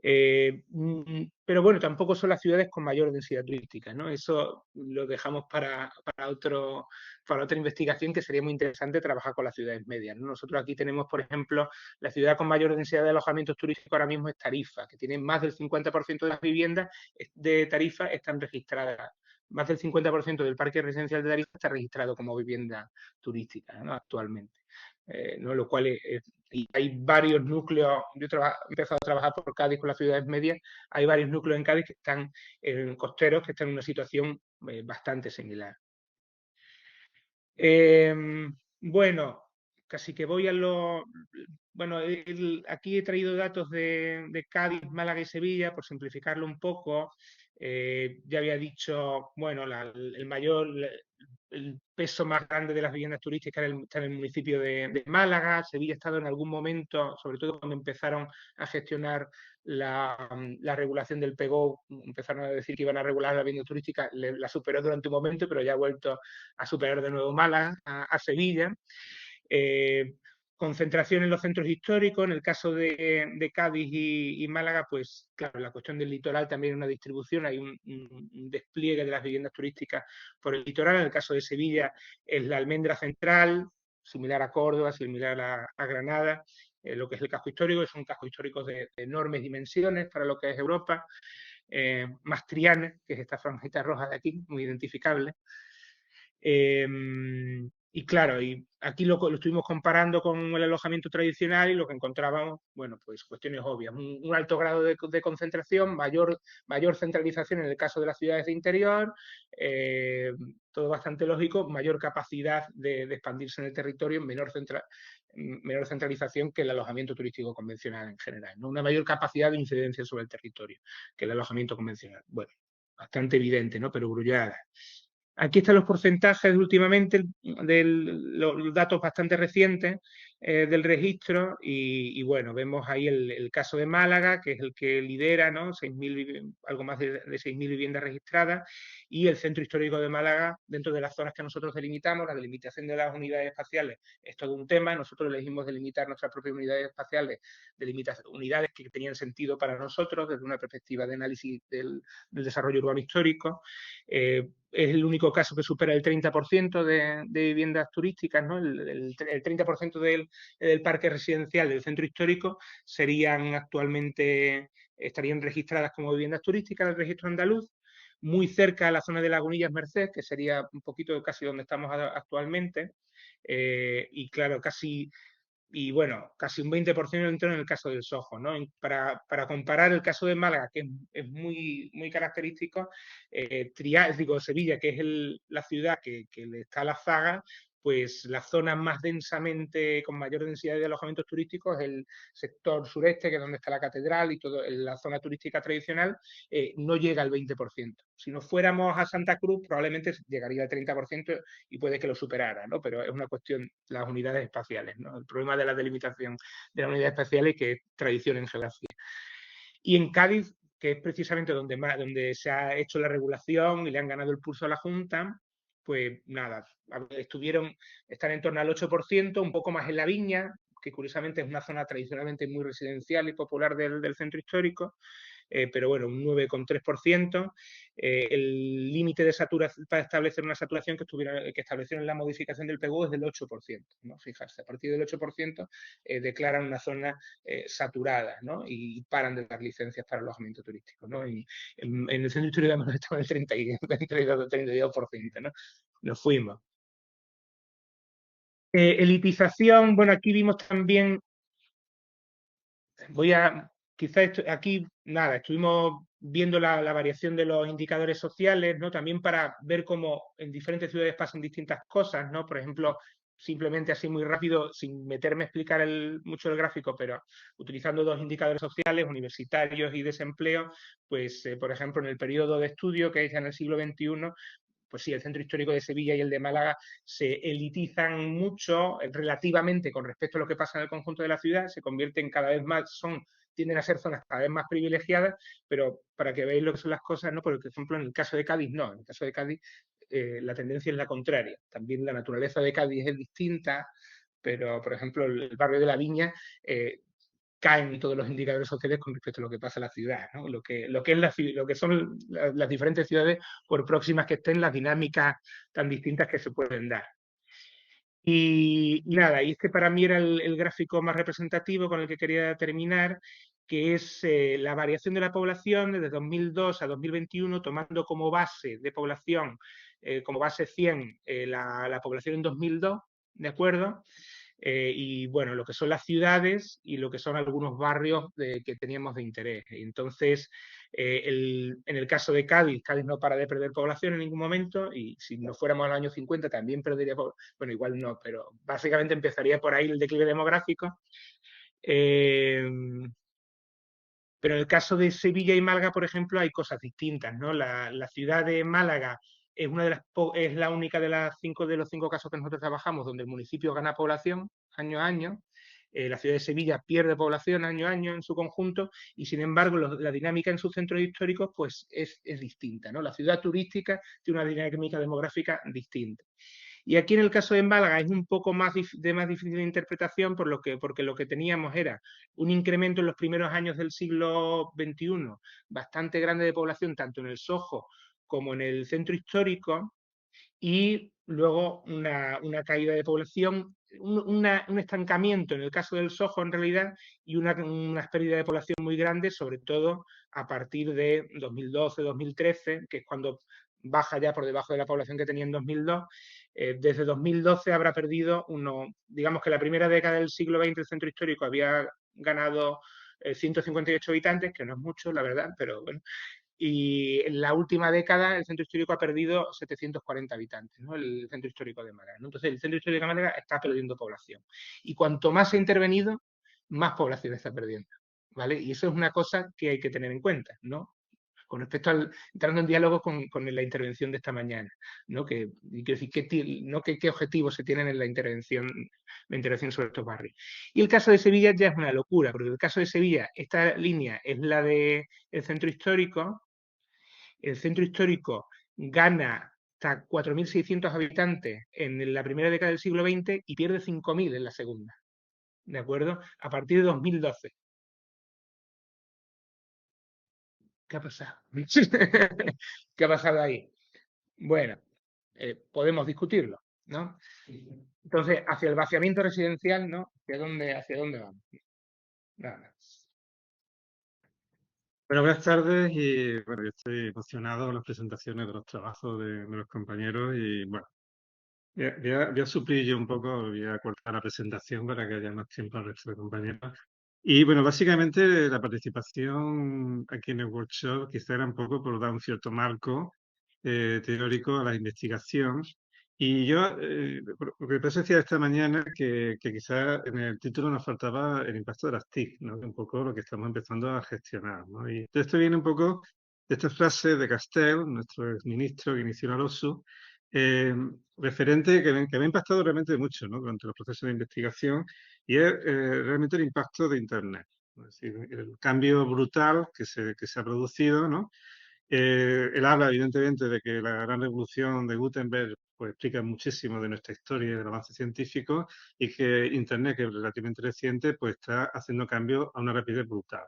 Pero bueno, tampoco son las ciudades con mayor densidad turística, ¿no? Eso lo dejamos para otra investigación, que sería muy interesante trabajar con las ciudades medias, ¿no? Nosotros aquí tenemos, por ejemplo, la ciudad con mayor densidad de alojamientos turísticos ahora mismo es Tarifa, que tiene más del 50% de las viviendas de Tarifa están registradas. Más del 50% del parque residencial de Tarifa está registrado como vivienda turística, ¿no?, actualmente. ¿No? Lo cual y hay varios núcleos. Yo he empezado a trabajar por Cádiz con las ciudades medias. Hay varios núcleos en Cádiz que están costeros, que están en una situación bastante similar. Bueno, casi que voy a lo... Bueno, aquí he traído datos de Cádiz, Málaga y Sevilla, por simplificarlo un poco. Ya había dicho, bueno, el peso más grande de las viviendas turísticas está en el municipio de Málaga. Sevilla ha estado en algún momento, sobre todo cuando empezaron a gestionar la regulación del PEGO, empezaron a decir que iban a regular la vivienda turística, la superó durante un momento, pero ya ha vuelto a superar de nuevo Málaga, a Sevilla. Concentración en los centros históricos. En el caso de Cádiz y Málaga, pues claro, la cuestión del litoral también es una distribución, hay un despliegue de las viviendas turísticas por el litoral. En el caso de Sevilla es la Almendra Central, similar a Córdoba, similar a Granada. Lo que es el casco histórico, es un casco histórico de enormes dimensiones para lo que es Europa. Mastriana, que es esta franjita roja de aquí, muy identificable. Y claro, y aquí lo estuvimos comparando con el alojamiento tradicional y lo que encontrábamos, bueno, pues cuestiones obvias. Un alto grado de concentración, mayor centralización en el caso de las ciudades de interior, todo bastante lógico, mayor capacidad de expandirse en el territorio, menor centralización que el alojamiento turístico convencional en general, ¿no? Una mayor capacidad de incidencia sobre el territorio que el alojamiento convencional. Bueno, bastante evidente, ¿no?, pero grullada. Aquí están los porcentajes últimamente, los datos bastante recientes del registro, y bueno, vemos ahí el caso de Málaga, que es el que lidera, ¿no?, algo más de 6.000 viviendas registradas, y el centro histórico de Málaga, dentro de las zonas que nosotros delimitamos. La delimitación de las unidades espaciales es todo un tema. Nosotros elegimos delimitar nuestras propias unidades espaciales, unidades que tenían sentido para nosotros desde una perspectiva de análisis del desarrollo urbano histórico. Es el único caso que supera el 30% de viviendas turísticas, ¿no? El 30% del parque residencial del centro histórico estarían registradas como viviendas turísticas en el registro andaluz, muy cerca a la zona de Lagunillas Merced, que sería un poquito casi donde estamos actualmente, y claro, casi un 20% en el caso del Soho, ¿no? Para comparar el caso de Málaga, que es muy, muy característico, Sevilla, que es la ciudad que le está a la Zaga, pues la zona más densamente, con mayor densidad de alojamientos turísticos es el sector sureste, que es donde está la catedral y toda la zona turística tradicional, no llega al 20%. Si nos fuéramos a Santa Cruz, probablemente llegaría al 30% y puede que lo superara, ¿no? Pero es una cuestión, las unidades espaciales, ¿no? El problema de la delimitación de las unidades espaciales, que es tradición en geografía. Y en Cádiz, que es precisamente donde se ha hecho la regulación y le han ganado el pulso a la Junta, pues nada, están en torno al 8%, un poco más en La Viña, que curiosamente es una zona tradicionalmente muy residencial y popular del centro histórico, pero bueno, un 9,3%. El límite de saturación para establecer una saturación que establecieron en la modificación del PGU es del 8%, ¿no? Fijarse, a partir del 8% declaran una zona saturada, ¿no? Y paran de dar licencias para alojamiento turístico, ¿no? En el centro histórico hemos estado en el 32%, ¿no? Nos fuimos. Elitización, bueno, aquí vimos también, aquí, nada, estuvimos viendo la variación de los indicadores sociales, ¿no? También para ver cómo en diferentes ciudades pasan distintas cosas, ¿no? Por ejemplo, simplemente así muy rápido, sin meterme a explicar mucho el gráfico, pero utilizando dos indicadores sociales, universitarios y desempleo, pues, por ejemplo, en el periodo de estudio, que es ya en el siglo XXI, pues sí, el centro histórico de Sevilla y el de Málaga se elitizan mucho relativamente con respecto a lo que pasa en el conjunto de la ciudad, se convierten cada vez más, tienden a ser zonas cada vez más privilegiadas, pero para que veáis lo que son las cosas, ¿no? Por ejemplo, en el caso de Cádiz, no, en el caso de Cádiz la tendencia es la contraria. También la naturaleza de Cádiz es distinta, pero, por ejemplo, el barrio de la Viña caen todos los indicadores sociales con respecto a lo que pasa en la ciudad, ¿no? Lo que son las diferentes ciudades, por próximas que estén, las dinámicas tan distintas que se pueden dar. Y nada, y este para mí era el gráfico más representativo con el que quería terminar, que es la variación de la población desde 2002 a 2021, tomando como base de población, como base 100, la población en 2002, ¿de acuerdo? Y bueno, lo que son las ciudades y lo que son algunos barrios que teníamos de interés. Entonces, en el caso de Cádiz, Cádiz no para de perder población en ningún momento, y si nos fuéramos al año 50 también perdería población. Bueno, igual no, pero básicamente empezaría por ahí el declive demográfico. Pero en el caso de Sevilla y Málaga, por ejemplo, hay cosas distintas, ¿no? La ciudad de Málaga es la única de los cinco casos que nosotros trabajamos donde el municipio gana población año a año. La ciudad de Sevilla pierde población año a año en su conjunto, y sin embargo la dinámica en sus centros históricos pues es distinta, ¿no? La ciudad turística tiene una dinámica demográfica distinta. Y aquí en el caso de Málaga es un poco más difícil interpretación porque lo que teníamos era un incremento en los primeros años del siglo XXI bastante grande de población, tanto en el Soho como en el centro histórico, y luego una caída de población, un estancamiento en el caso del Soho en realidad, y unas pérdidas de población muy grandes, sobre todo a partir de 2012-2013, que es cuando baja ya por debajo de la población que tenía en 2002. Desde 2012 habrá perdido digamos que la primera década del siglo XX el centro histórico había ganado 158 habitantes, que no es mucho, la verdad, pero bueno. Y en la última década el centro histórico ha perdido 740 habitantes, ¿no? El centro histórico de Málaga, ¿no? Entonces el centro histórico de Málaga está perdiendo población. Y cuanto más se ha intervenido, más población está perdiendo, ¿vale? Y eso es una cosa que hay que tener en cuenta, ¿no? Con respecto entrando en diálogo con la intervención de esta mañana, ¿no? Quiero decir, ¿qué objetivos se tienen en la intervención sobre estos barrios? Y el caso de Sevilla ya es una locura, porque el caso de Sevilla, esta línea es la del centro histórico. El centro histórico gana hasta 4.600 habitantes en la primera década del siglo XX y pierde 5.000 en la segunda, ¿de acuerdo? A partir de 2012. ¿Qué ha pasado? ¿Qué ha pasado ahí? Bueno, podemos discutirlo, ¿no? Entonces, hacia el vaciamiento residencial, ¿no? ¿Hacia dónde vamos? Nada. Bueno, buenas tardes y bueno, yo estoy emocionado con las presentaciones de los trabajos de los compañeros y bueno, voy a suplir yo un poco, voy a cortar la presentación para que haya más tiempo al resto de compañeros. Y bueno, básicamente la participación aquí en el workshop quizá era un poco por dar un cierto marco teórico a la investigación. Y yo, lo que pasa decía esta mañana que quizá en el título nos faltaba el impacto de las TIC, ¿no? Un poco lo que estamos empezando a gestionar, ¿no? Y esto viene un poco de esta frase de Castel, nuestro exministro que inició la LOSU, referente que me ha impactado realmente mucho, ¿no? Durante los procesos de investigación, y es realmente el impacto de Internet. Es decir, el cambio brutal que se ha producido, ¿no? Él habla, evidentemente, de que la gran revolución de Gutenberg pues, explica muchísimo de nuestra historia y del avance científico, y que Internet, que es relativamente reciente, pues está haciendo cambios a una rapidez brutal.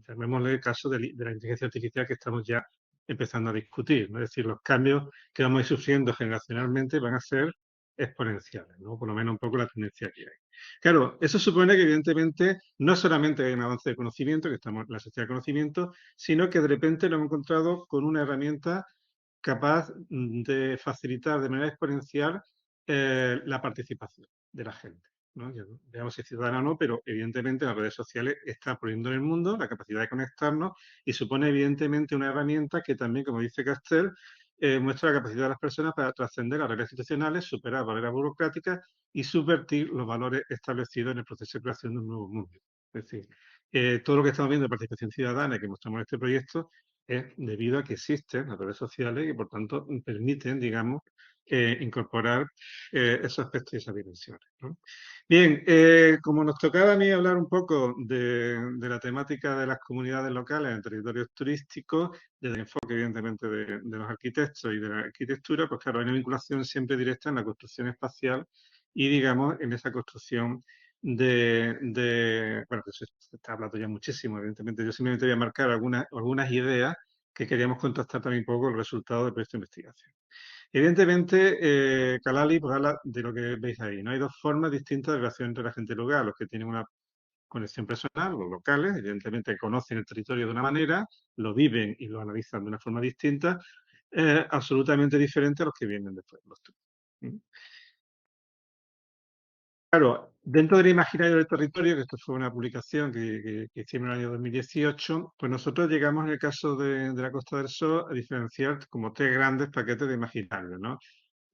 llamémosle el caso de la inteligencia artificial que estamos ya empezando a discutir, ¿no? Es decir, los cambios que vamos a ir sufriendo generacionalmente van a ser exponenciales, ¿no? Por lo menos un poco la tendencia que hay. Claro, eso supone que evidentemente no solamente hay un avance de conocimiento, que estamos en la sociedad de conocimiento, sino que de repente lo hemos encontrado con una herramienta capaz de facilitar de manera exponencial la participación de la gente, ¿no? Veamos si es ciudadana o no, pero evidentemente las redes sociales están poniendo en el mundo la capacidad de conectarnos y supone evidentemente una herramienta que también, como dice Castel, muestra la capacidad de las personas para trascender las reglas institucionales, superar barreras burocráticas y subvertir los valores establecidos en el proceso de creación de un nuevo mundo. Es decir, todo lo que estamos viendo de participación ciudadana que mostramos en este proyecto es debido a que existen las redes sociales y por tanto permiten, digamos, incorporar esos aspectos y esas dimensiones, ¿no? Bien, como nos tocaba a mí hablar un poco de la temática de las comunidades locales en territorios turísticos, desde el enfoque evidentemente de los arquitectos y de la arquitectura, pues claro, hay una vinculación siempre directa en la construcción espacial y digamos en esa construcción bueno, que se está hablando ya muchísimo, evidentemente. Yo simplemente voy a marcar algunas ideas que queríamos contrastar también un poco el resultado de esta investigación. Evidentemente, Calali pues, habla de lo que veis ahí, ¿no? Hay dos formas distintas de relación entre la gente local, los que tienen una conexión personal, los locales, evidentemente conocen el territorio de una manera, lo viven y lo analizan de una forma distinta, absolutamente diferente a los que vienen después, los turistas. Claro, dentro del imaginario del territorio, que esto fue una publicación que hicimos en el año 2018, pues nosotros llegamos en el caso de la Costa del Sol a diferenciar como tres grandes paquetes de imaginario, ¿no?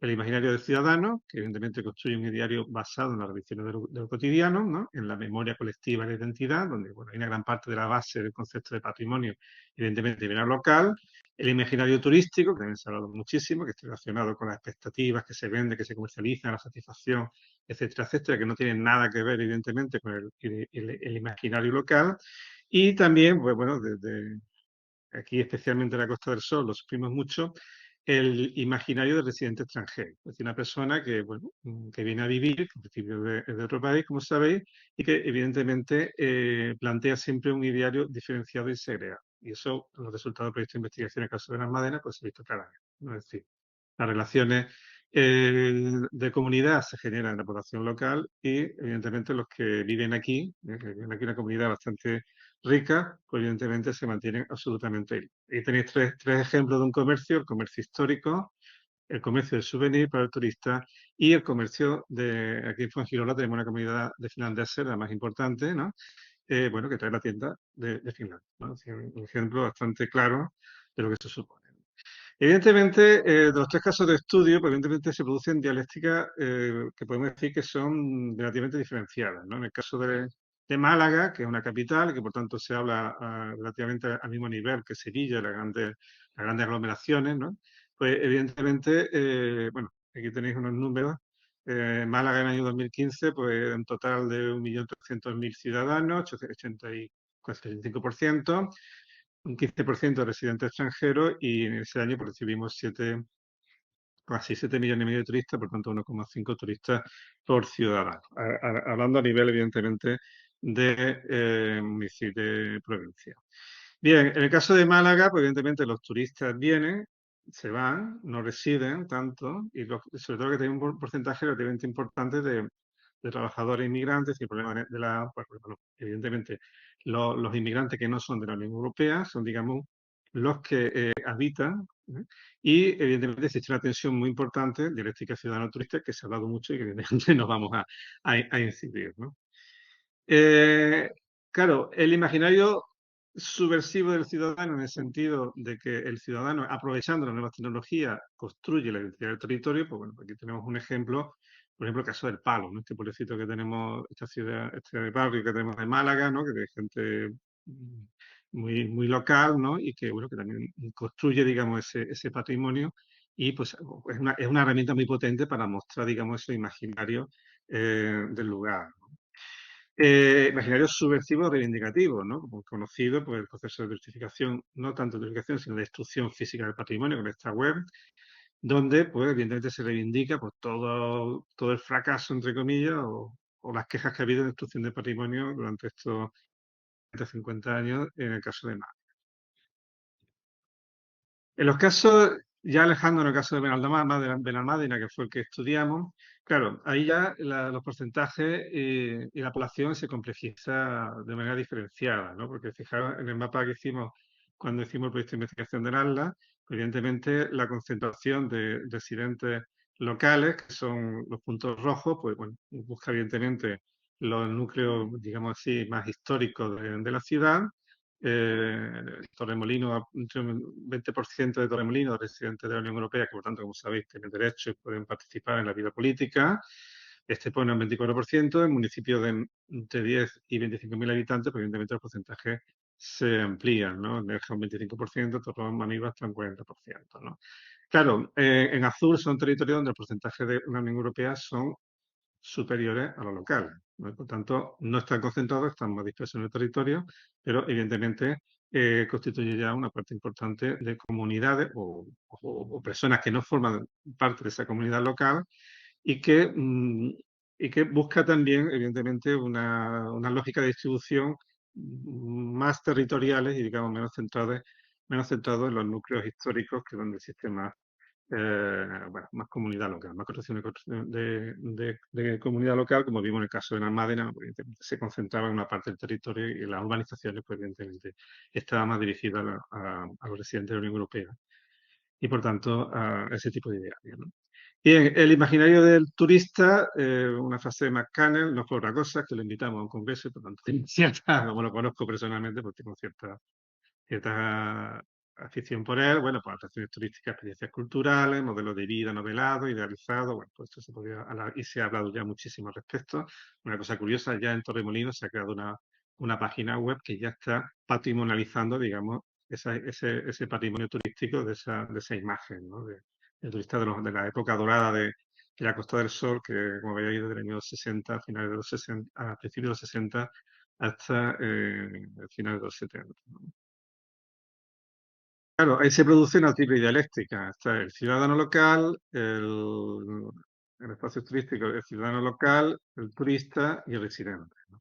El imaginario del ciudadano, que evidentemente construye un ideario basado en las relaciones de lo cotidiano, ¿no? En la memoria colectiva y la identidad, donde bueno, hay una gran parte de la base del concepto de patrimonio, evidentemente viene al local. El imaginario turístico, que también se ha hablado muchísimo, que está relacionado con las expectativas que se venden, que se comercializan, la satisfacción, etcétera, etcétera, que no tienen nada que ver, evidentemente, con el imaginario local. Y también, pues bueno, desde aquí especialmente en la Costa del Sol, lo sufrimos mucho, el imaginario del residente extranjero. Es decir, una persona que, bueno, que viene a vivir, que en principio es de otro país, como sabéis, y que evidentemente plantea siempre un ideario diferenciado y segregado. Y eso, los resultados del proyecto de investigación en el caso de las Madenas, pues se ha visto claramente, ¿no? Es decir, las relaciones de comunidad se generan en la población local y, evidentemente, los que viven aquí, que viven aquí en una comunidad bastante rica, pues evidentemente se mantienen absolutamente ahí. Y tenéis tres ejemplos de un comercio: el comercio histórico, el comercio de souvenir para el turista y el comercio aquí en Fuengirola tenemos una comunidad de finlandeses, la más importante, ¿no? Bueno, que trae la tienda de Finlandia, ¿no? Es decir, un ejemplo bastante claro de lo que se supone. Evidentemente, de los tres casos de estudio, pues evidentemente se producen dialécticas que podemos decir que son relativamente diferenciadas, ¿no? En el caso de Málaga, que es una capital, que por tanto se habla relativamente al mismo nivel que Sevilla, las grandes aglomeraciones, ¿no? Pues evidentemente, bueno, aquí tenéis unos números. Málaga en el año 2015, pues un total de 1.300.000 ciudadanos, 85%, un 15% de residentes extranjeros y en ese año pues, recibimos casi 7,5 millones de turistas, por tanto 1,5 turistas por ciudadano. Hablando a nivel, evidentemente, de municipio de provincia. Bien, en el caso de Málaga, pues evidentemente los turistas vienen, se van, no residen tanto y sobre todo que tienen un porcentaje relativamente importante de trabajadores inmigrantes y el problema pues, bueno, evidentemente los inmigrantes que no son de la Unión Europea son, digamos, los que habitan, ¿eh? Y evidentemente existe una tensión muy importante dialéctica ciudadano-turista que se ha hablado mucho y que evidentemente nos vamos a incidir, ¿no? Claro, el imaginario subversivo del ciudadano en el sentido de que el ciudadano, aprovechando las nuevas tecnologías, construye la identidad del territorio, pues bueno, aquí tenemos un ejemplo, por ejemplo, el caso del Palo, ¿no? Este pueblecito que tenemos, esta ciudad, este barrio que tenemos de Málaga, ¿no? Que de gente muy, muy local, ¿no? Y que, bueno, que también construye, digamos, ese patrimonio y pues es una herramienta muy potente para mostrar, digamos, ese imaginario del lugar, ¿no? Imaginario subversivo reivindicativo, ¿no? Como conocido por el proceso de justificación, no tanto de justificación, sino de destrucción física del patrimonio con esta web, donde, pues, evidentemente se reivindica pues, todo el fracaso, entre comillas, o las quejas que ha habido de destrucción de patrimonio durante estos 50 años en el caso de Mar. En los casos, ya alejándonos en el caso de Benalmádena, que fue el que estudiamos, claro, ahí ya los porcentajes y la población se complejiza de manera diferenciada, ¿no? Porque fijaros en el mapa que hicimos cuando hicimos el proyecto de investigación del ATLAS, evidentemente la concentración de residentes locales, que son los puntos rojos, pues bueno, busca evidentemente los núcleos, digamos así, más históricos de la ciudad. Torremolinos, entre un 20% de Torremolinos residentes de la Unión Europea, que por tanto, como sabéis, tienen derecho y pueden participar en la vida política. Este pone un 24%, en municipios de entre 10 y 25.000 habitantes, pues evidentemente los porcentajes se amplían, ¿no? Nerja un 25%, Torrón Manilva hasta un 40%, ¿no? Claro, en azul son territorios donde el porcentaje de la Unión Europea son superiores a los locales, ¿no? Por tanto, no están concentrados, están más dispersos en el territorio, pero evidentemente constituye ya una parte importante de comunidades o personas que no forman parte de esa comunidad local y que busca también, evidentemente, una lógica de distribución más territoriales y, digamos, menos centrados en los núcleos históricos, que es donde existe bueno, más comunidad local, más construcción de comunidad local, como vimos en el caso de Almádena, pues, se concentraba en una parte del territorio y las urbanizaciones, pues evidentemente, estaban más dirigidas a los residentes de la Unión Europea y, por tanto, a ese tipo de idearios, ¿no? Bien, el imaginario del turista, una frase de McCannell, no fue otra cosa, que lo invitamos a un congreso y, por tanto, tengo cierta, como lo conozco personalmente, pues tengo cierta afición por él, bueno, pues atracciones turísticas, experiencias culturales, modelos de vida novelado, idealizado, bueno, pues esto se podría hablar y se ha hablado ya muchísimo al respecto. Una cosa curiosa, ya en Torremolinos se ha creado una página web que ya está patrimonializando, digamos, ese patrimonio turístico de esa imagen, ¿no? De turista de la época dorada de la Costa del Sol, que como veis desde el año 60, a finales de los 60, a principios de los 60, hasta finales de los 70, ¿no? Claro, ahí se produce una triple dialéctica. Está el ciudadano local, el espacio turístico, el ciudadano local, el turista y el residente, ¿no?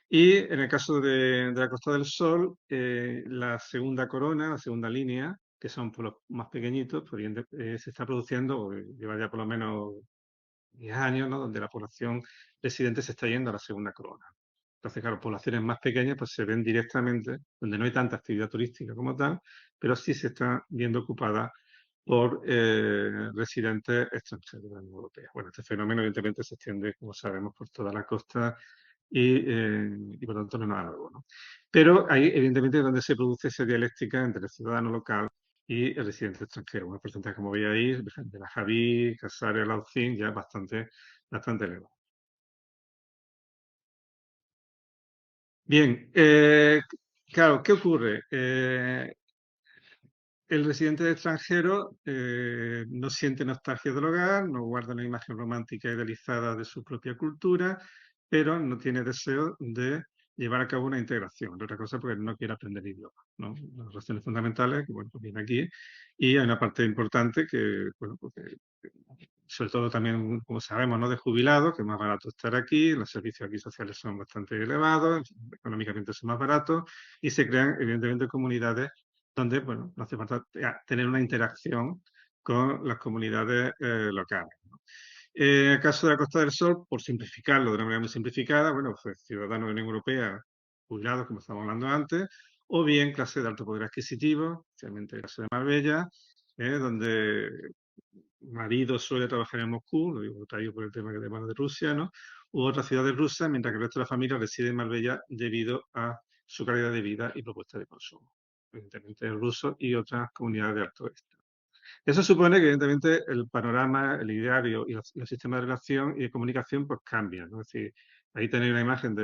Y en el caso de la Costa del Sol, la segunda corona, la segunda línea, que son pueblos más pequeñitos, pues se está produciendo, lleva ya por lo menos 10 años, ¿no? Donde la población residente se está yendo a la segunda corona. Entonces, claro, poblaciones más pequeñas pues se ven directamente, donde no hay tanta actividad turística como tal, pero sí se están viendo ocupadas por residentes extranjeros de la Unión Europea. Bueno, este fenómeno evidentemente se extiende, como sabemos, por toda la costa y por tanto no es nada nuevo, ¿no? Pero ahí evidentemente es donde se produce esa dialéctica entre el ciudadano local y el residente extranjero. Una porcentaje, como veis ahí, de la Javí, Casares, Laucín, ya bastante elevado. Bien, claro, ¿qué ocurre? El residente extranjero no siente nostalgia del hogar, no guarda una imagen romántica idealizada de su propia cultura, pero no tiene deseo de llevar a cabo una integración. De otra cosa, porque no quiere aprender idioma, ¿no? Las razones fundamentales, que bueno, pues viene aquí, y hay una parte importante que, bueno, porque sobre todo también, como sabemos, ¿no? De jubilados, que es más barato estar aquí, los servicios aquí sociales son bastante elevados, económicamente son más baratos, y se crean, evidentemente, comunidades donde, bueno, no hace falta tener una interacción con las comunidades locales, ¿no? En el caso de la Costa del Sol, por simplificarlo de una manera muy simplificada, bueno, pues ciudadanos de la Unión Europea, jubilados, como estábamos hablando antes, o bien clase de alto poder adquisitivo, especialmente el caso de Marbella, donde marido suele trabajar en Moscú, lo digo traído por el tema de Rusia, ¿no? U otras ciudades rusas, mientras que el resto de la familia reside en Marbella debido a su calidad de vida y propuesta de consumo. Evidentemente el ruso y otras comunidades de alto este. Eso supone que, evidentemente, el panorama, el ideario y los sistemas de relación y de comunicación pues cambian, ¿no? Es decir, ahí tenéis una imagen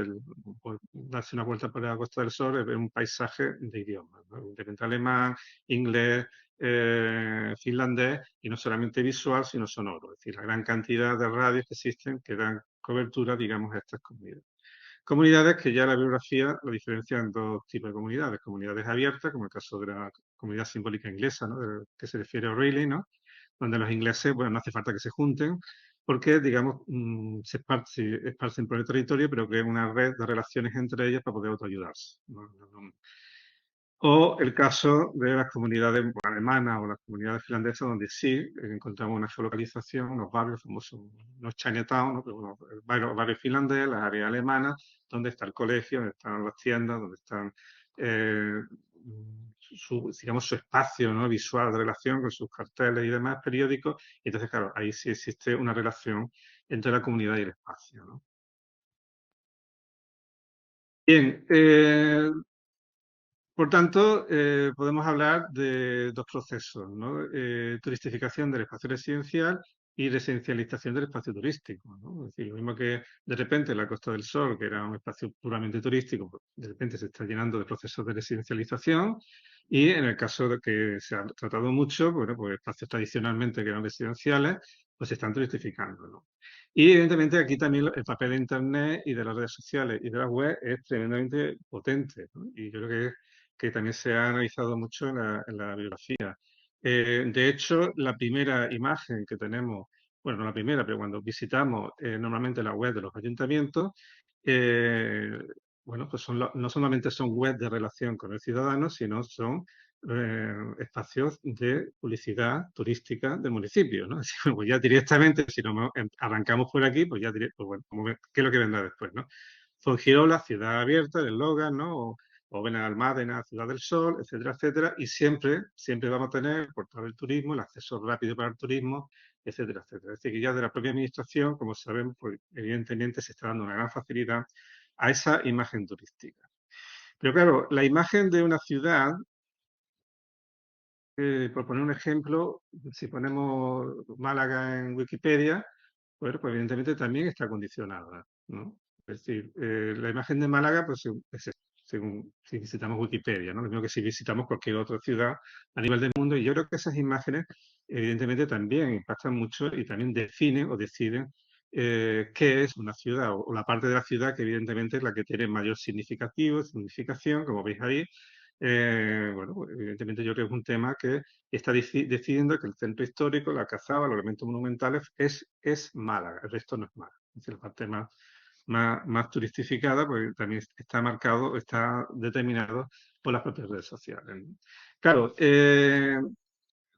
por darse una vuelta por la Costa del Sol, es ver un paisaje de idiomas, ¿no? Evidentemente alemán, inglés, finlandés, y no solamente visual, sino sonoro. Es decir, la gran cantidad de radios que existen que dan cobertura, digamos, a estas comunidades. Comunidades que ya la bibliografía lo diferencia en dos tipos de comunidades. Comunidades abiertas, como el caso de la comunidad simbólica inglesa, ¿no? Que se refiere a O'Reilly, ¿no? Donde los ingleses, bueno, no hace falta que se junten, porque, digamos, esparcen por el territorio, pero que es una red de relaciones entre ellas para poder autoayudarse, ¿no? O el caso de las comunidades alemanas o las comunidades finlandesas, donde sí encontramos una geolocalización, unos barrios famosos, no es Chinatown, ¿no? Pero bueno, barrios finlandeses, las áreas alemanas, donde está el colegio, donde están las tiendas, donde están, digamos, su espacio, ¿no?, visual de relación con sus carteles y demás periódicos. Y entonces, claro, ahí sí existe una relación entre la comunidad y el espacio, ¿no? Bien, por tanto, podemos hablar de dos procesos, ¿no? Turistificación del espacio residencial y residencialización del espacio turístico, ¿no? Es decir, lo mismo que de repente la Costa del Sol, que era un espacio puramente turístico, pues, de repente se está llenando de procesos de residencialización, y en el caso de que se ha tratado mucho, bueno, pues espacios tradicionalmente que eran residenciales, pues se están turistificando, ¿no? Y evidentemente aquí también el papel de Internet y de las redes sociales y de la web es tremendamente potente, ¿no? Y yo creo que también se ha analizado mucho en la bibliografía. De hecho, la primera imagen que tenemos, bueno, no la primera, pero cuando visitamos normalmente la web de los ayuntamientos, eh, bueno, pues no solamente son webs de relación con el ciudadano, sino son espacios de publicidad turística del municipio, ¿no? Así, pues ya directamente, si no arrancamos por aquí, pues ya pues bueno, ¿qué es lo que vendrá después, no? Fuengirola, ciudad abierta, del Logan, ¿no? O Benalmádena, Ciudad del Sol, etcétera, etcétera, y siempre vamos a tener el portal del turismo, el acceso rápido para el turismo, etcétera, etcétera. Es decir, que ya de la propia administración, como sabemos, pues evidentemente se está dando una gran facilidad a esa imagen turística. Pero claro, la imagen de una ciudad, por poner un ejemplo, si ponemos Málaga en Wikipedia, bueno, pues evidentemente también está condicionada, ¿no? Es decir, la imagen de Málaga, pues según si visitamos Wikipedia, ¿no? Lo mismo que si visitamos cualquier otra ciudad a nivel del mundo. Y yo creo que esas imágenes, evidentemente, también impactan mucho y también definen o deciden qué es una ciudad o la parte de la ciudad que evidentemente es la que tiene mayor significación, como veis ahí. Bueno, pues, evidentemente yo creo que es un tema que está decidiendo que el centro histórico, la Cazaba, los elementos monumentales, es Málaga, el resto no es Málaga. Es decir, la parte más turistificada, pues también está marcado, está determinado por las propias redes sociales, ¿no? Claro,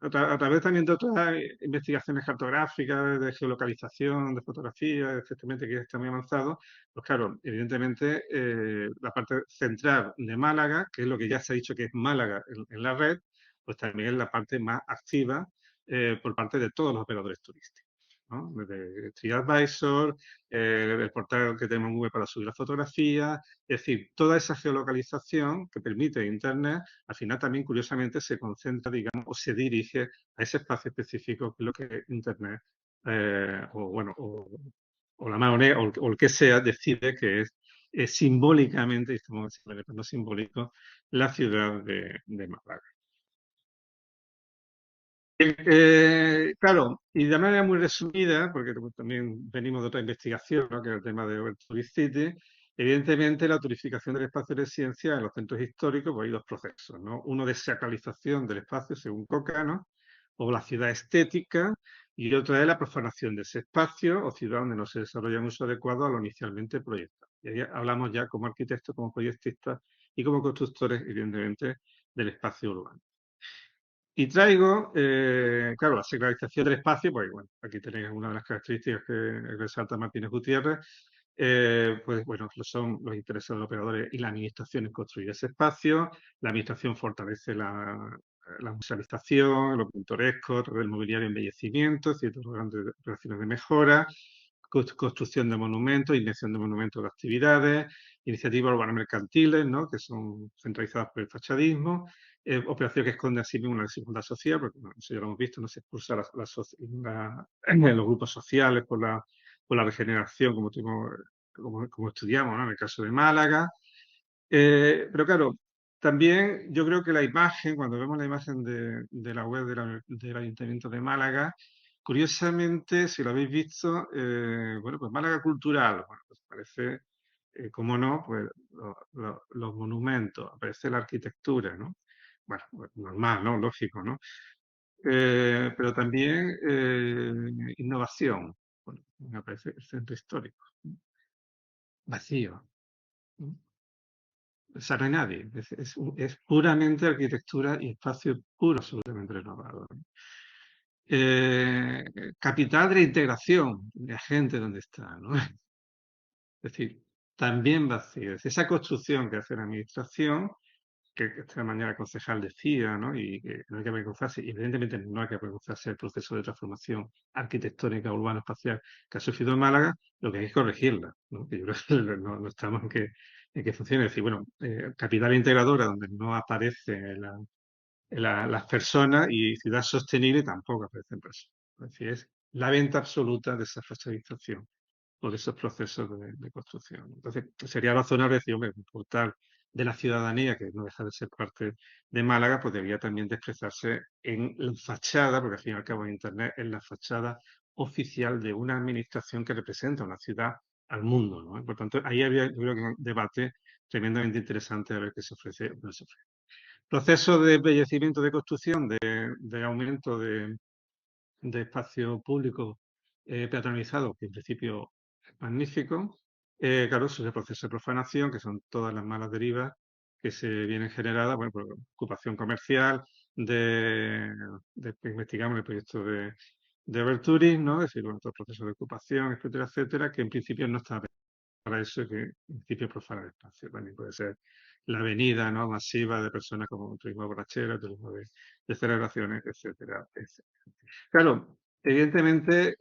a través también de otras investigaciones cartográficas, de geolocalización, de fotografía, etcétera, que está muy avanzado, pues claro, evidentemente la parte central de Málaga, que es lo que ya se ha dicho que es Málaga en la red, pues también es la parte más activa por parte de todos los operadores turísticos, ¿no? Desde TripAdvisor, el portal que tenemos en web para subir las fotografías, es decir, toda esa geolocalización que permite Internet, al final también curiosamente se concentra, digamos, o se dirige a ese espacio específico que es lo que Internet, o bueno, o la manera, o el que sea, decide que es simbólicamente, y estamos en el plano simbólico, la ciudad de Málaga. Claro, y de manera muy resumida, porque también venimos de otra investigación, ¿no?, que es el tema de Urban Tourist City, evidentemente la turistificación del espacio residencial en los centros históricos, pues hay dos procesos, ¿no? Uno de sacralización del espacio, según Coca, ¿no?, o la ciudad estética, y otra es la profanación de ese espacio o ciudad donde no se desarrolla un uso adecuado a lo inicialmente proyectado. Y ahí hablamos ya como arquitectos, como proyectistas y como constructores, evidentemente, del espacio urbano. Y traigo, claro, la secularización del espacio, pues bueno, aquí tenéis una de las características que resalta Martínez Gutiérrez, pues bueno, son los intereses de los operadores y la administración en construir ese espacio. La administración fortalece la musealización, lo pintoresco, el mobiliario, embellecimiento, ciertas grandes operaciones de mejora, construcción de monumentos, invención de monumentos de actividades, iniciativas urbanas mercantiles, ¿no?, que son centralizadas por el fachadismo, operación que esconde así mismo una desigualdad social, porque bueno, eso ya lo hemos visto, no se expulsa los grupos sociales por la regeneración, como estudiamos, ¿no?, en el caso de Málaga. Pero claro, también yo creo que la imagen, cuando vemos la imagen de la web del Ayuntamiento de Málaga, curiosamente, si lo habéis visto, bueno, pues Málaga Cultural, bueno, pues aparece, cómo no, pues los monumentos, aparece la arquitectura, ¿no? Bueno, pues normal, ¿no? Lógico, ¿no? Pero también innovación. bueno, me aparece el centro histórico. Vacío. O sea, no hay nadie. Es puramente arquitectura y espacio puro, absolutamente renovado. Capital de la integración. La gente donde está, ¿no? Es decir, también vacío. Esa construcción que hace la administración, que esta mañana el concejal decía, ¿no? Y que no hay que avergonzarse, y evidentemente no hay que avergonzarse del proceso de transformación arquitectónica, urbana, espacial que ha sufrido en Málaga, lo que hay que corregirla, ¿no? Que yo creo que no estamos en que funcione. Es decir, bueno, capital integradora donde no aparecen las personas y ciudad sostenible tampoco aparecen personas. Es decir, es la venta absoluta de esa fachadización o de esos procesos de construcción. Entonces, sería razonable decir, hombre, un portal de la ciudadanía, que no deja de ser parte de Málaga, pues debería también de expresarse en la fachada, porque al fin y al cabo en Internet es la fachada oficial de una administración que representa a una ciudad al mundo, ¿no? Por tanto, ahí había, yo creo que un debate tremendamente interesante a ver qué se ofrece o no se ofrece. Proceso de embellecimiento de construcción, de aumento de espacio público peatonalizado, que en principio es magnífico. Claro, eso es el proceso de profanación, que son todas las malas derivas que se vienen generadas, bueno, por ocupación comercial, investigamos el proyecto de Overtourism, ¿no? Es decir, bueno, todo el proceso de ocupación, etcétera, etcétera, que en principio no está para eso, que en principio profana el espacio. También puede ser la avenida, ¿no? Masiva de personas como turismo borrachera, turismo de celebraciones, etcétera, etcétera. Claro, evidentemente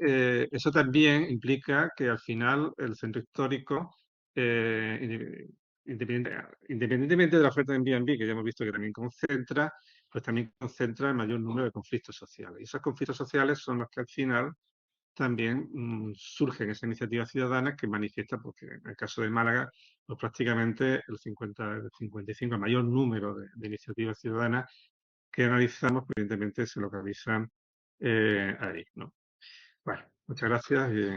eso también implica que al final el centro histórico, independientemente de la oferta de Airbnb, que ya hemos visto que también concentra, pues también concentra el mayor número de conflictos sociales. Y esos conflictos sociales son los que al final también surgen esas iniciativas ciudadanas que manifiestan, porque en el caso de Málaga, pues prácticamente el 55, el mayor número de iniciativas ciudadanas que analizamos, pues, evidentemente se localizan ahí, ¿no? Bueno, muchas gracias y